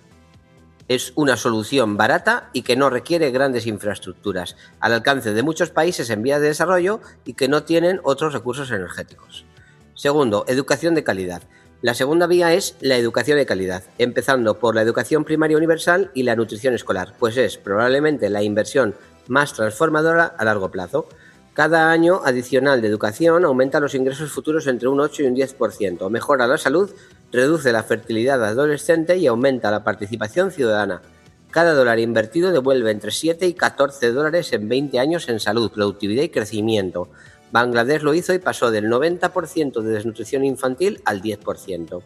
Es una solución barata y que no requiere grandes infraestructuras, al alcance de muchos países en vías de desarrollo y que no tienen otros recursos energéticos. Segundo, educación de calidad. La segunda vía es la educación de calidad, empezando por la educación primaria universal y la nutrición escolar, pues es probablemente la inversión más transformadora a largo plazo. Cada año adicional de educación aumenta los ingresos futuros entre un 8 y un 10%, mejora la salud, reduce la fertilidad adolescente y aumenta la participación ciudadana. Cada dólar invertido devuelve entre 7 y 14 dólares en 20 años en salud, productividad y crecimiento. Bangladesh lo hizo y pasó del 90% de desnutrición infantil al 10%.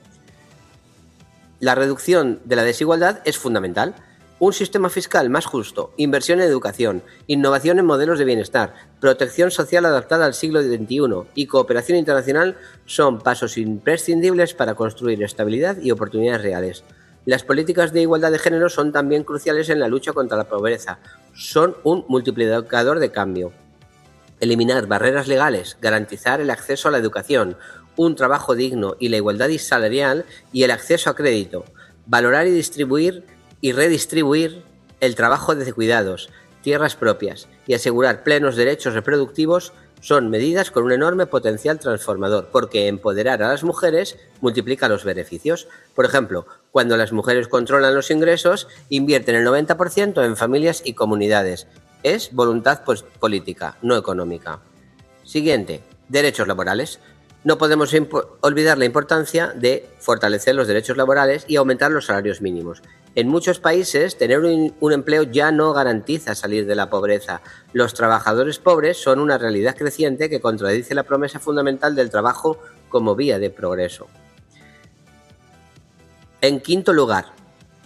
La reducción de la desigualdad es fundamental. Un sistema fiscal más justo, inversión en educación, innovación en modelos de bienestar, protección social adaptada al siglo XXI y cooperación internacional son pasos imprescindibles para construir estabilidad y oportunidades reales. Las políticas de igualdad de género son también cruciales en la lucha contra la pobreza. Son un multiplicador de cambio. Eliminar barreras legales, garantizar el acceso a la educación, un trabajo digno y la igualdad salarial y el acceso a crédito. Valorar y distribuir y redistribuir el trabajo de cuidados, tierras propias y asegurar plenos derechos reproductivos son medidas con un enorme potencial transformador, porque empoderar a las mujeres multiplica los beneficios. Por ejemplo, cuando las mujeres controlan los ingresos, invierten el 90% en familias y comunidades. Es voluntad política, no económica. Siguiente, derechos laborales. No podemos olvidar la importancia de fortalecer los derechos laborales y aumentar los salarios mínimos. En muchos países, tener un empleo ya no garantiza salir de la pobreza. Los trabajadores pobres son una realidad creciente que contradice la promesa fundamental del trabajo como vía de progreso. En quinto lugar,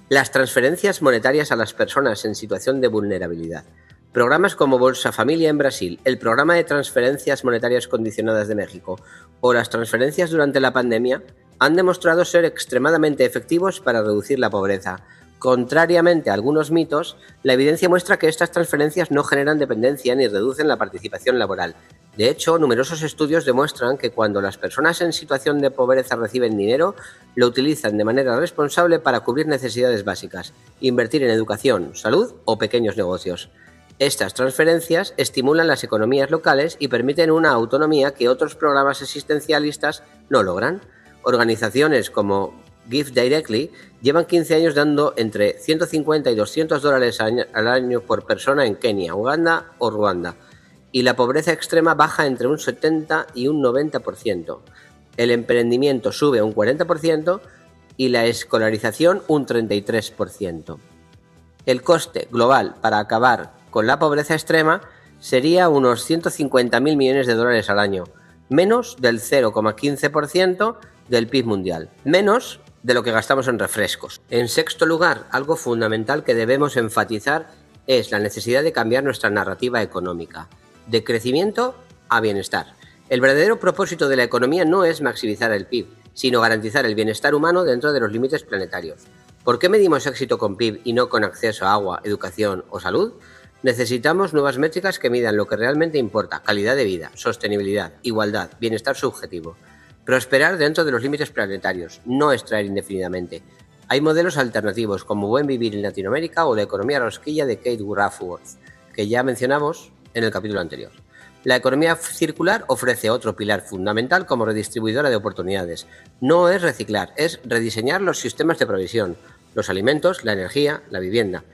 las transferencias monetarias a las personas en situación de vulnerabilidad. Programas como Bolsa Familia en Brasil, el programa de transferencias monetarias condicionadas de México o las transferencias durante la pandemia han demostrado ser extremadamente efectivos para reducir la pobreza. Contrariamente a algunos mitos, la evidencia muestra que estas transferencias no generan dependencia ni reducen la participación laboral. De hecho, numerosos estudios demuestran que cuando las personas en situación de pobreza reciben dinero, lo utilizan de manera responsable para cubrir necesidades básicas, invertir en educación, salud o pequeños negocios. Estas transferencias estimulan las economías locales y permiten una autonomía que otros programas asistencialistas no logran. Organizaciones como Give Directly llevan 15 años dando entre 150 y $200 al año por persona en Kenia, Uganda o Ruanda, y la pobreza extrema baja entre un 70 y un 90%. El emprendimiento sube un 40% y la escolarización un 33%. El coste global para acabar con la pobreza extrema sería unos 150.000 millones de dólares al año, menos del 0,15% del PIB mundial, menos de lo que gastamos en refrescos. En sexto lugar, algo fundamental que debemos enfatizar es la necesidad de cambiar nuestra narrativa económica, de crecimiento a bienestar. El verdadero propósito de la economía no es maximizar el PIB, sino garantizar el bienestar humano dentro de los límites planetarios. ¿Por qué medimos éxito con PIB y no con acceso a agua, educación o salud? Necesitamos nuevas métricas que midan lo que realmente importa: calidad de vida, sostenibilidad, igualdad, bienestar subjetivo. Prosperar dentro de los límites planetarios, no extraer indefinidamente. Hay modelos alternativos como Buen Vivir en Latinoamérica o la economía rosquilla de Kate Raworth, que ya mencionamos en el capítulo anterior. La economía circular ofrece otro pilar fundamental como redistribuidora de oportunidades. No es reciclar, es rediseñar los sistemas de provisión, los alimentos, la energía, la vivienda.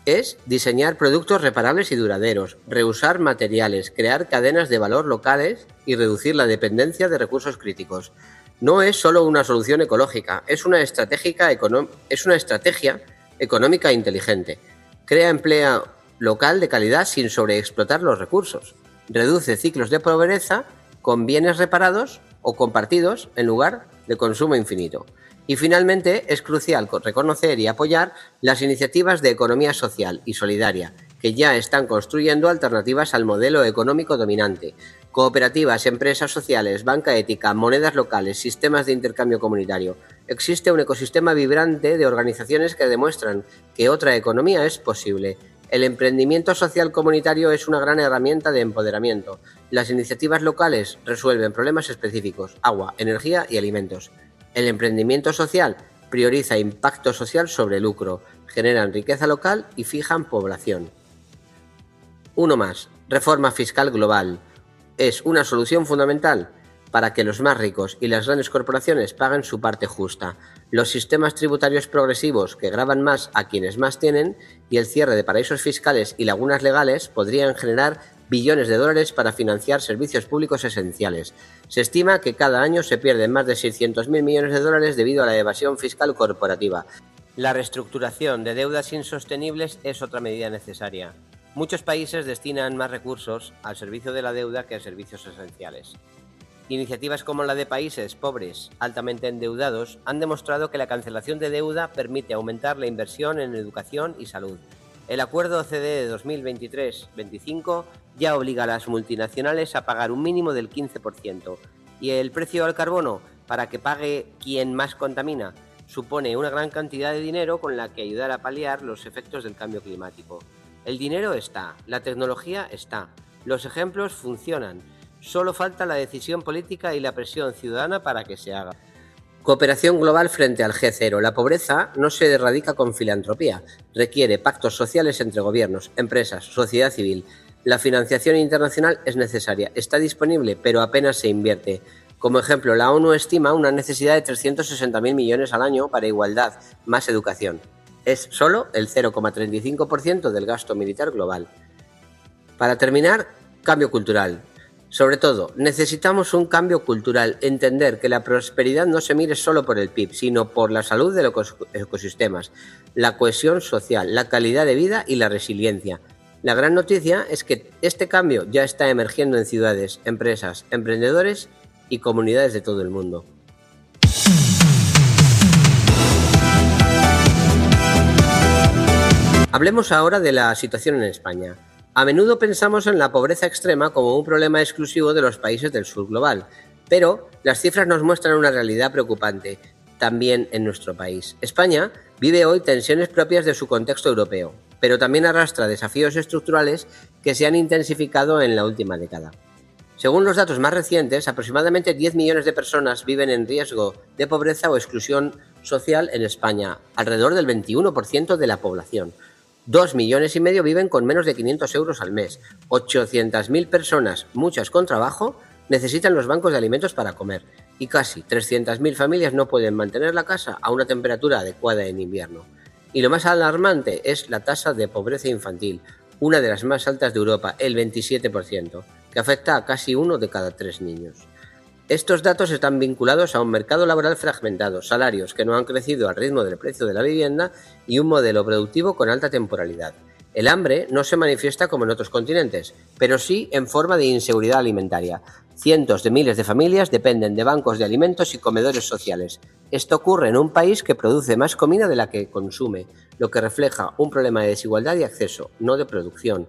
Es diseñar productos reparables y duraderos, reusar materiales, crear cadenas de valor locales y reducir la dependencia de recursos críticos. No es solo una solución ecológica, es una estrategia económica inteligente. Crea empleo local de calidad sin sobreexplotar los recursos. Reduce ciclos de pobreza con bienes reparados o compartidos en lugar de consumo infinito. Y finalmente, es crucial reconocer y apoyar las iniciativas de economía social y solidaria, que ya están construyendo alternativas al modelo económico dominante. Cooperativas, empresas sociales, banca ética, monedas locales, sistemas de intercambio comunitario. Existe un ecosistema vibrante de organizaciones que demuestran que otra economía es posible. El emprendimiento social comunitario es una gran herramienta de empoderamiento. Las iniciativas locales resuelven problemas específicos: agua, energía y alimentos. El emprendimiento social prioriza impacto social sobre lucro, generan riqueza local y fijan población. Uno más, reforma fiscal global. Es una solución fundamental para que los más ricos y las grandes corporaciones paguen su parte justa. Los sistemas tributarios progresivos que gravan más a quienes más tienen y el cierre de paraísos fiscales y lagunas legales podrían generar billones de dólares para financiar servicios públicos esenciales. Se estima que cada año se pierden más de 600.000 millones de dólares debido a la evasión fiscal corporativa. La reestructuración de deudas insostenibles es otra medida necesaria. Muchos países destinan más recursos al servicio de la deuda que a servicios esenciales. Iniciativas como la de países pobres altamente endeudados han demostrado que la cancelación de deuda permite aumentar la inversión en educación y salud. El acuerdo OCDE de 2023-25 ya obliga a las multinacionales a pagar un mínimo del 15%, y el precio al carbono para que pague quien más contamina supone una gran cantidad de dinero con la que ayudar a paliar los efectos del cambio climático. El dinero está, la tecnología está, los ejemplos funcionan, solo falta la decisión política y la presión ciudadana para que se haga. Cooperación global frente al G0. La pobreza no se erradica con filantropía, requiere pactos sociales entre gobiernos, empresas, sociedad civil. La financiación internacional es necesaria, está disponible, pero apenas se invierte. Como ejemplo, la ONU estima una necesidad de 360.000 millones al año para igualdad, más educación. Es solo el 0,35% del gasto militar global. Para terminar, cambio cultural. Sobre todo, necesitamos un cambio cultural, entender que la prosperidad no se mire solo por el PIB, sino por la salud de los ecosistemas, la cohesión social, la calidad de vida y la resiliencia. La gran noticia es que este cambio ya está emergiendo en ciudades, empresas, emprendedores y comunidades de todo el mundo. Hablemos ahora de la situación en España. A menudo pensamos en la pobreza extrema como un problema exclusivo de los países del sur global, pero las cifras nos muestran una realidad preocupante también en nuestro país. España vive hoy tensiones propias de su contexto europeo, pero también arrastra desafíos estructurales que se han intensificado en la última década. Según los datos más recientes, aproximadamente 10 millones de personas viven en riesgo de pobreza o exclusión social en España, alrededor del 21% de la población. 2,5 millones viven con menos de 500 euros al mes. 800.000 personas, muchas con trabajo, necesitan los bancos de alimentos para comer. Y casi 300.000 familias no pueden mantener la casa a una temperatura adecuada en invierno. Y lo más alarmante es la tasa de pobreza infantil, una de las más altas de Europa, el 27%, que afecta a casi 1 de cada 3 niños. Estos datos están vinculados a un mercado laboral fragmentado, salarios que no han crecido al ritmo del precio de la vivienda y un modelo productivo con alta temporalidad. El hambre no se manifiesta como en otros continentes, pero sí en forma de inseguridad alimentaria. Cientos de miles de familias dependen de bancos de alimentos y comedores sociales. Esto ocurre en un país que produce más comida de la que consume, lo que refleja un problema de desigualdad y acceso, no de producción.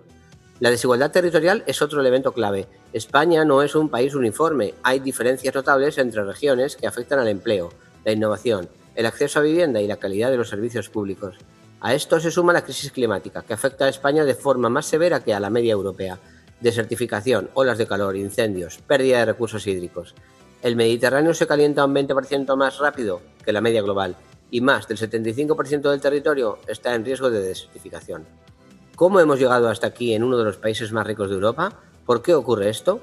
La desigualdad territorial es otro elemento clave. España no es un país uniforme, hay diferencias notables entre regiones que afectan al empleo, la innovación, el acceso a vivienda y la calidad de los servicios públicos. A esto se suma la crisis climática, que afecta a España de forma más severa que a la media europea. Desertificación, olas de calor, incendios, pérdida de recursos hídricos. El Mediterráneo se calienta un 20% más rápido que la media global y más del 75% del territorio está en riesgo de desertificación. ¿Cómo hemos llegado hasta aquí en uno de los países más ricos de Europa? ¿Por qué ocurre esto?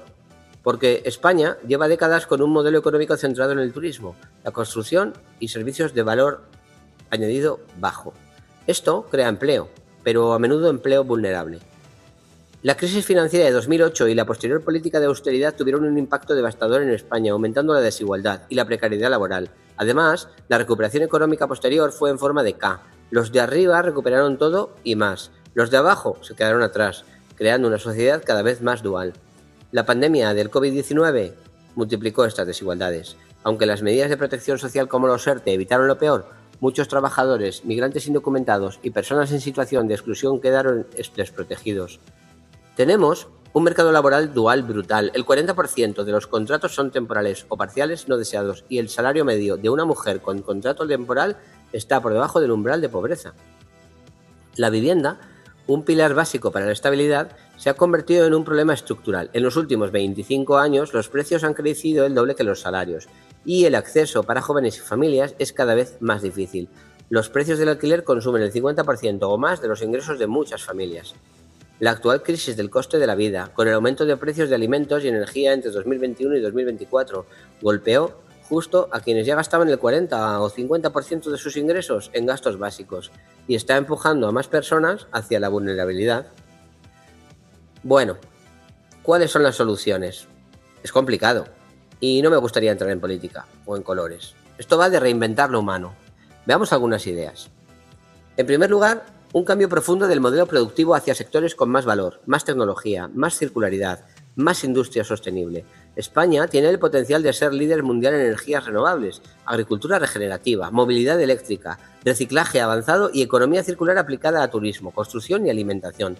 Porque España lleva décadas con un modelo económico centrado en el turismo, la construcción y servicios de valor añadido bajo. Esto crea empleo, pero a menudo empleo vulnerable. La crisis financiera de 2008 y la posterior política de austeridad tuvieron un impacto devastador en España, aumentando la desigualdad y la precariedad laboral. Además, la recuperación económica posterior fue en forma de K. Los de arriba recuperaron todo y más. Los de abajo se quedaron atrás, creando una sociedad cada vez más dual. La pandemia del COVID-19 multiplicó estas desigualdades. Aunque las medidas de protección social como los ERTE evitaron lo peor, muchos trabajadores, migrantes indocumentados y personas en situación de exclusión quedaron desprotegidos. Tenemos un mercado laboral dual brutal. El 40% de los contratos son temporales o parciales no deseados y el salario medio de una mujer con contrato temporal está por debajo del umbral de pobreza. La vivienda, un pilar básico para la estabilidad, se ha convertido en un problema estructural. En los últimos 25 años los precios han crecido el doble que los salarios y el acceso para jóvenes y familias es cada vez más difícil. Los precios del alquiler consumen el 50% o más de los ingresos de muchas familias. La actual crisis del coste de la vida, con el aumento de precios de alimentos y energía entre 2021 y 2024, golpeó justo a quienes ya gastaban el 40 o 50% de sus ingresos en gastos básicos y está empujando a más personas hacia la vulnerabilidad. Bueno, ¿cuáles son las soluciones? Es complicado y no me gustaría entrar en política o en colores. Esto va de reinventar lo humano. Veamos algunas ideas. En primer lugar, un cambio profundo del modelo productivo hacia sectores con más valor, más tecnología, más circularidad, más industria sostenible. España tiene el potencial de ser líder mundial en energías renovables, agricultura regenerativa, movilidad eléctrica, reciclaje avanzado y economía circular aplicada a turismo, construcción y alimentación.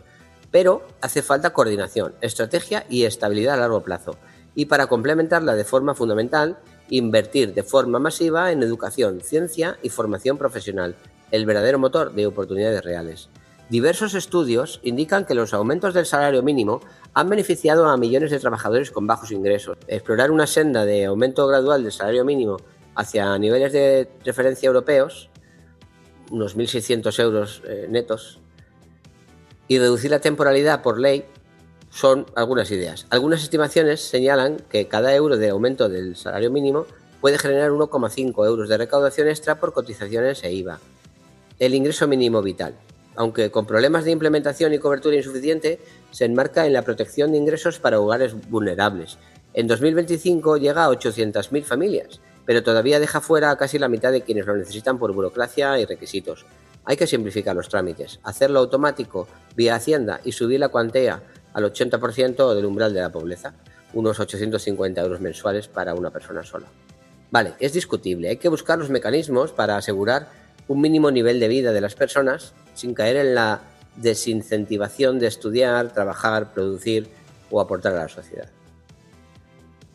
Pero hace falta coordinación, estrategia y estabilidad a largo plazo. Y para complementarla de forma fundamental, invertir de forma masiva en educación, ciencia y formación profesional, el verdadero motor de oportunidades reales. Diversos estudios indican que los aumentos del salario mínimo han beneficiado a millones de trabajadores con bajos ingresos. Explorar una senda de aumento gradual del salario mínimo hacia niveles de referencia europeos, unos 1.600 euros netos, y reducir la temporalidad por ley son algunas ideas. Algunas estimaciones señalan que cada euro de aumento del salario mínimo puede generar 1,5 euros de recaudación extra por cotizaciones e IVA. El ingreso mínimo vital. Aunque con problemas de implementación y cobertura insuficiente, se enmarca en la protección de ingresos para hogares vulnerables. En 2025 llega a 800.000 familias, pero todavía deja fuera a casi la mitad de quienes lo necesitan por burocracia y requisitos. Hay que simplificar los trámites, hacerlo automático vía Hacienda y subir la cuantía al 80% del umbral de la pobreza, unos 850 euros mensuales para una persona sola. Vale, es discutible, hay que buscar los mecanismos para asegurar un mínimo nivel de vida de las personas sin caer en la desincentivación de estudiar, trabajar, producir o aportar a la sociedad.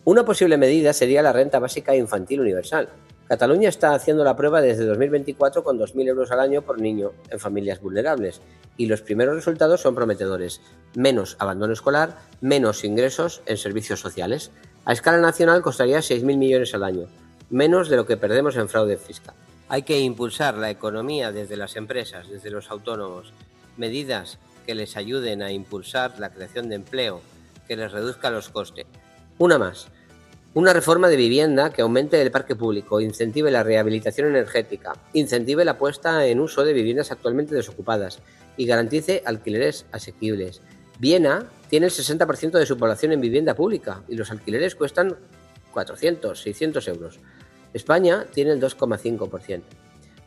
Una posible medida sería la renta básica infantil universal. Cataluña está haciendo la prueba desde 2024 con 2.000 euros al año por niño en familias vulnerables y los primeros resultados son prometedores. Menos abandono escolar, menos ingresos en servicios sociales. A escala nacional costaría 6.000 millones al año, menos de lo que perdemos en fraude fiscal. Hay que impulsar la economía desde las empresas, desde los autónomos, medidas que les ayuden a impulsar la creación de empleo, que les reduzca los costes. Una más. Una reforma de vivienda que aumente el parque público, incentive la rehabilitación energética, incentive la puesta en uso de viviendas actualmente desocupadas y garantice alquileres asequibles. Viena tiene el 60% de su población en vivienda pública y los alquileres cuestan 400, 600 euros. España tiene el 2,5%.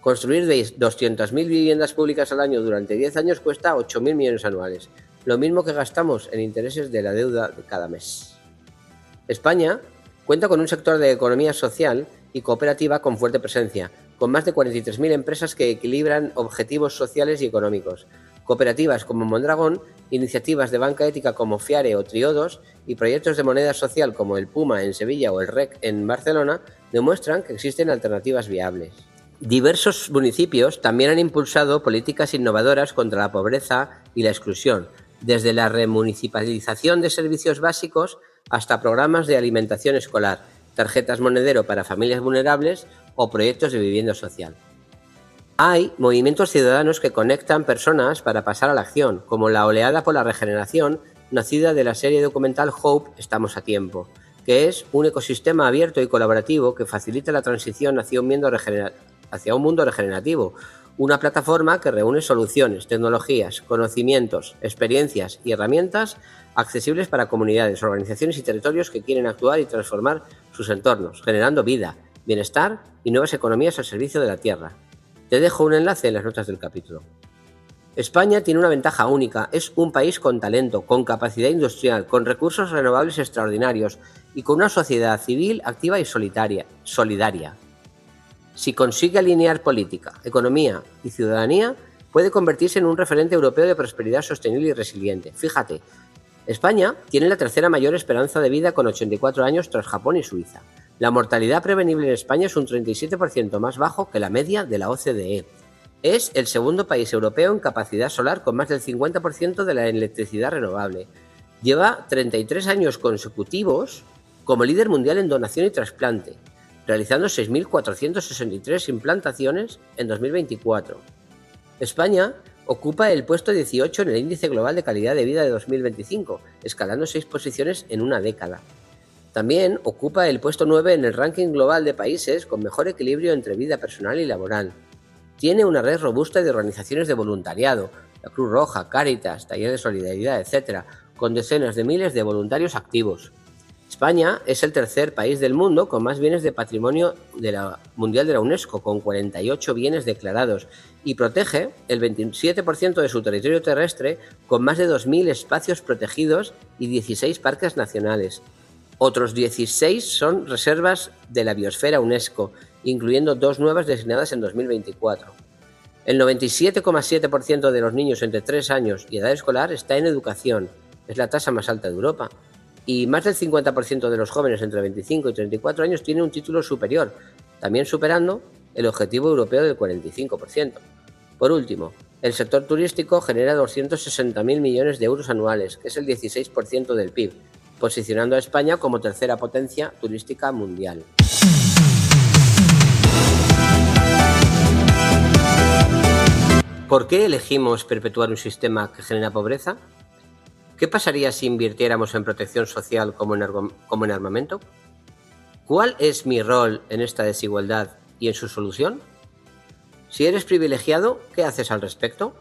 Construir 200.000 viviendas públicas al año durante 10 años cuesta 8.000 millones anuales, lo mismo que gastamos en intereses de la deuda de cada mes. España cuenta con un sector de economía social y cooperativa con fuerte presencia, con más de 43.000 empresas que equilibran objetivos sociales y económicos. Cooperativas como Mondragón, iniciativas de banca ética como Fiare o Triodos y proyectos de moneda social como el Puma en Sevilla o el REC en Barcelona demuestran que existen alternativas viables. Diversos municipios también han impulsado políticas innovadoras contra la pobreza y la exclusión, desde la remunicipalización de servicios básicos hasta programas de alimentación escolar, tarjetas monedero para familias vulnerables o proyectos de vivienda social. Hay movimientos ciudadanos que conectan personas para pasar a la acción, como la Oleada por la Regeneración, nacida de la serie documental Hope, Estamos a Tiempo, que es un ecosistema abierto y colaborativo que facilita la transición hacia un mundo regenerativo, una plataforma que reúne soluciones, tecnologías, conocimientos, experiencias y herramientas accesibles para comunidades, organizaciones y territorios que quieren actuar y transformar sus entornos, generando vida, bienestar y nuevas economías al servicio de la tierra. Te dejo un enlace en las notas del capítulo. España tiene una ventaja única, es un país con talento, con capacidad industrial, con recursos renovables extraordinarios y con una sociedad civil activa y solidaria. Si consigue alinear política, economía y ciudadanía, puede convertirse en un referente europeo de prosperidad sostenible y resiliente. Fíjate, España tiene la tercera mayor esperanza de vida con 84 años tras Japón y Suiza. La mortalidad prevenible en España es un 37% más bajo que la media de la OCDE. Es el segundo país europeo en capacidad solar con más del 50% de la electricidad renovable. Lleva 33 años consecutivos como líder mundial en donación y trasplante, realizando 6.463 implantaciones en 2024. España ocupa el puesto 18 en el Índice Global de Calidad de Vida de 2025, escalando 6 posiciones en una década. También ocupa el puesto 9 en el ranking global de países con mejor equilibrio entre vida personal y laboral. Tiene una red robusta de organizaciones de voluntariado, la Cruz Roja, Cáritas, Taller de Solidaridad, etc., con decenas de miles de voluntarios activos. España es el tercer país del mundo con más bienes de patrimonio mundial de la UNESCO, con 48 bienes declarados, y protege el 27% de su territorio terrestre con más de 2.000 espacios protegidos y 16 parques nacionales. Otros 16 son reservas de la biosfera UNESCO, incluyendo 2 nuevas designadas en 2024. El 97,7% de los niños entre 3 años y edad escolar está en educación, es la tasa más alta de Europa. Y más del 50% de los jóvenes entre 25 y 34 años tiene un título superior, también superando el objetivo europeo del 45%. Por último, el sector turístico genera 260.000 millones de euros anuales, que es el 16% del PIB, posicionando a España como tercera potencia turística mundial. ¿Por qué elegimos perpetuar un sistema que genera pobreza? ¿Qué pasaría si invirtiéramos en protección social como en armamento? ¿Cuál es mi rol en esta desigualdad y en su solución? Si eres privilegiado, ¿qué haces al respecto?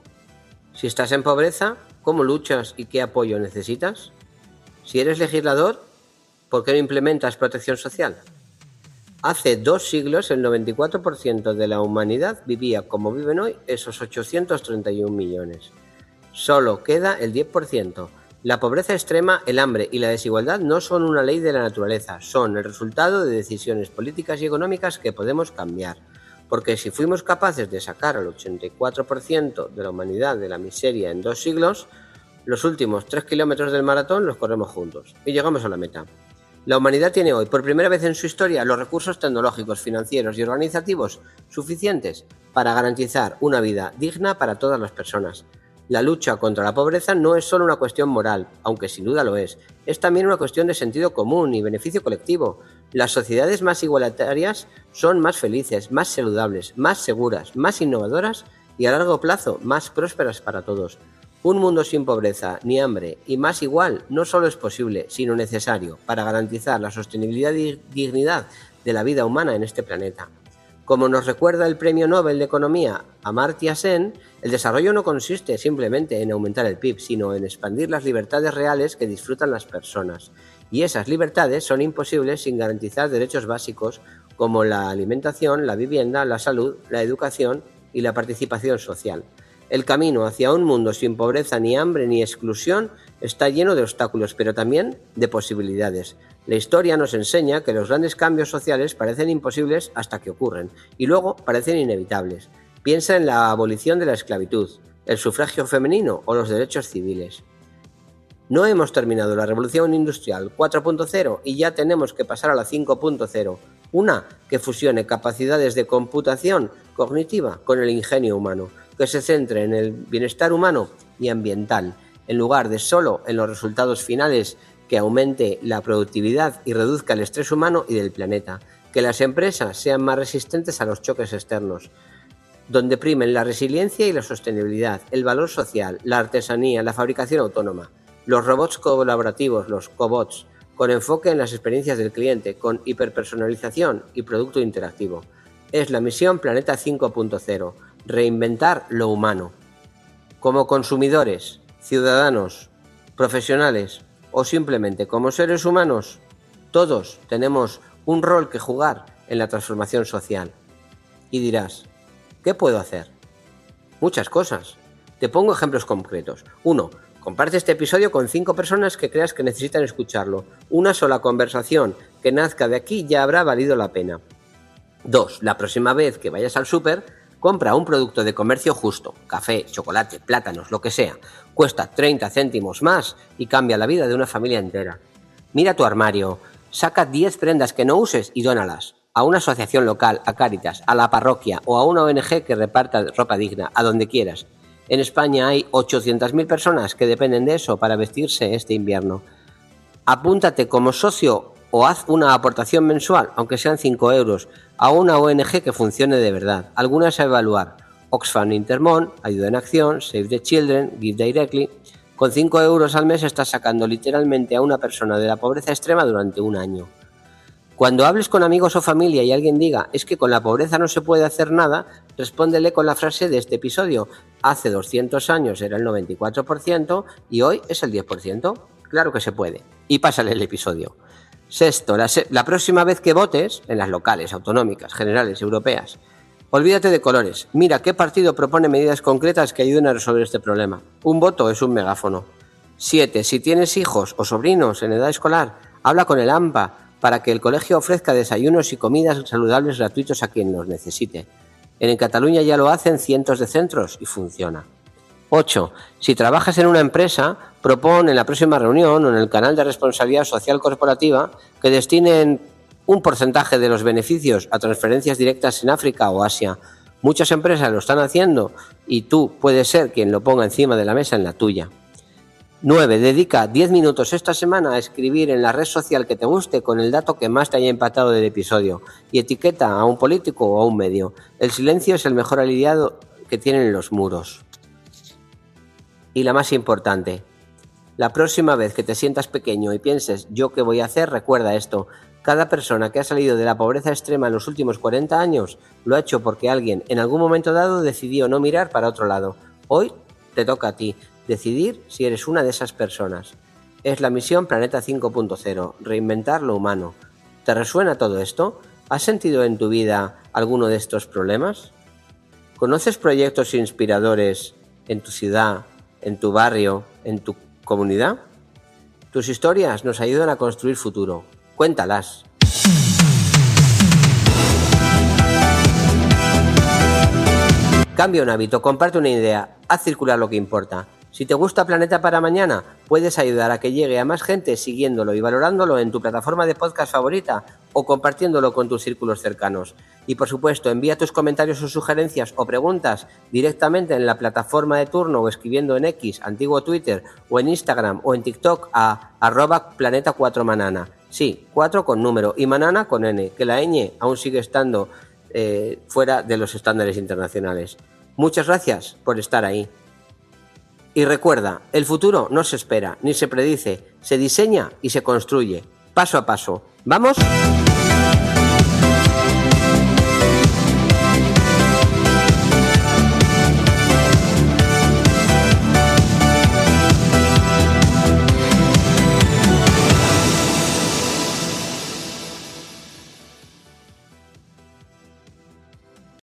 Si estás en pobreza, ¿Cómo luchas y qué apoyo necesitas? Si eres legislador, ¿por qué no implementas protección social? Hace 2 siglos el 94% de la humanidad vivía como viven hoy esos 831 millones. Solo queda el 10%. La pobreza extrema, el hambre y la desigualdad no son una ley de la naturaleza, son el resultado de decisiones políticas y económicas que podemos cambiar. Porque si fuimos capaces de sacar al 84% de la humanidad de la miseria en 2 siglos, los últimos 3 kilómetros del maratón los corremos juntos y llegamos a la meta. La humanidad tiene hoy, por primera vez en su historia, los recursos tecnológicos, financieros y organizativos suficientes para garantizar una vida digna para todas las personas. La lucha contra la pobreza no es solo una cuestión moral, aunque sin duda lo es también una cuestión de sentido común y beneficio colectivo. Las sociedades más igualitarias son más felices, más saludables, más seguras, más innovadoras y a largo plazo más prósperas para todos. Un mundo sin pobreza ni hambre y más igual no solo es posible, sino necesario para garantizar la sostenibilidad y dignidad de la vida humana en este planeta. Como nos recuerda el Premio Nobel de Economía Amartya Sen, el desarrollo no consiste simplemente en aumentar el PIB, sino en expandir las libertades reales que disfrutan las personas. Y esas libertades son imposibles sin garantizar derechos básicos como la alimentación, la vivienda, la salud, la educación y la participación social. El camino hacia un mundo sin pobreza, ni hambre, ni exclusión está lleno de obstáculos, pero también de posibilidades. La historia nos enseña que los grandes cambios sociales parecen imposibles hasta que ocurren, y luego parecen inevitables. Piensa en la abolición de la esclavitud, el sufragio femenino o los derechos civiles. No hemos terminado la revolución industrial 4.0 y ya tenemos que pasar a la 5.0, una que fusione capacidades de computación cognitiva con el ingenio humano, que se centre en el bienestar humano y ambiental, en lugar de solo en los resultados finales, que aumente la productividad y reduzca el estrés humano y del planeta, que las empresas sean más resistentes a los choques externos, donde primen la resiliencia y la sostenibilidad, el valor social, la artesanía, la fabricación autónoma, los robots colaborativos, los cobots, con enfoque en las experiencias del cliente, con hiperpersonalización y producto interactivo. Es la misión Planeta 5.0, reinventar lo humano. Como consumidores, ciudadanos, profesionales o simplemente como seres humanos, todos tenemos un rol que jugar en la transformación social. Y dirás, ¿qué puedo hacer? Muchas cosas. Te pongo ejemplos concretos. 1. Comparte este episodio con 5 personas que creas que necesitan escucharlo. Una sola conversación que nazca de aquí ya habrá valido la pena. 2. La próxima vez que vayas al súper, compra un producto de comercio justo, café, chocolate, plátanos, lo que sea. Cuesta 30 céntimos más y cambia la vida de una familia entera. Mira tu armario, saca 10 prendas que no uses y dónalas a una asociación local, a Cáritas, a la parroquia o a una ONG que reparta ropa digna, a donde quieras. En España hay 800.000 personas que dependen de eso para vestirse este invierno. Apúntate como socio o haz una aportación mensual, aunque sean 5 euros, a una ONG que funcione de verdad. Algunas a evaluar: Oxfam Intermón, Ayuda en Acción, Save the Children, Give Directly. Con 5 euros al mes estás sacando literalmente a una persona de la pobreza extrema durante un año. Cuando hables con amigos o familia y alguien diga «es que con la pobreza no se puede hacer nada», respóndele con la frase de este episodio: hace 200 años era el 94% y hoy es el 10%. Claro que se puede. Y pásale el episodio. 6. La próxima vez que votes, en las locales, autonómicas, generales, europeas, olvídate de colores. Mira qué partido propone medidas concretas que ayuden a resolver este problema. Un voto es un megáfono. 7. Si tienes hijos o sobrinos en edad escolar, habla con el AMPA para que el colegio ofrezca desayunos y comidas saludables gratuitos a quien los necesite. En Cataluña ya lo hacen cientos de centros y funciona. 8. Si trabajas en una empresa, propon en la próxima reunión o en el canal de responsabilidad social corporativa que destinen un porcentaje de los beneficios a transferencias directas en África o Asia. Muchas empresas lo están haciendo y tú puedes ser quien lo ponga encima de la mesa en la tuya. 9. Dedica 10 minutos esta semana a escribir en la red social que te guste con el dato que más te haya impactado del episodio y etiqueta a un político o a un medio. El silencio es el mejor aliado que tienen los muros. Y la más importante, la próxima vez que te sientas pequeño y pienses ¿yo qué voy a hacer?, recuerda esto: cada persona que ha salido de la pobreza extrema en los últimos 40 años lo ha hecho porque alguien en algún momento dado decidió no mirar para otro lado. Hoy te toca a ti. decidir si eres una de esas personas. Es la misión Planeta 5.0, reinventar lo humano. ¿Te resuena todo esto? ¿Has sentido en tu vida alguno de estos problemas? ¿Conoces proyectos inspiradores en tu ciudad, en tu barrio, en tu comunidad? Tus historias nos ayudan a construir futuro. Cuéntalas. Cambia un hábito, comparte una idea, haz circular lo que importa. Si te gusta Planeta para Mañana, puedes ayudar a que llegue a más gente siguiéndolo y valorándolo en tu plataforma de podcast favorita o compartiéndolo con tus círculos cercanos. Y por supuesto, envía tus comentarios o sugerencias o preguntas directamente en la plataforma de turno o escribiendo en X, antiguo Twitter, o en Instagram o en TikTok a @planeta4manana. Sí, 4 con número y manana con N, que la ñ aún sigue estando fuera de los estándares internacionales. Muchas gracias por estar ahí. Y recuerda, el futuro no se espera ni se predice, se diseña y se construye, paso a paso. ¿Vamos?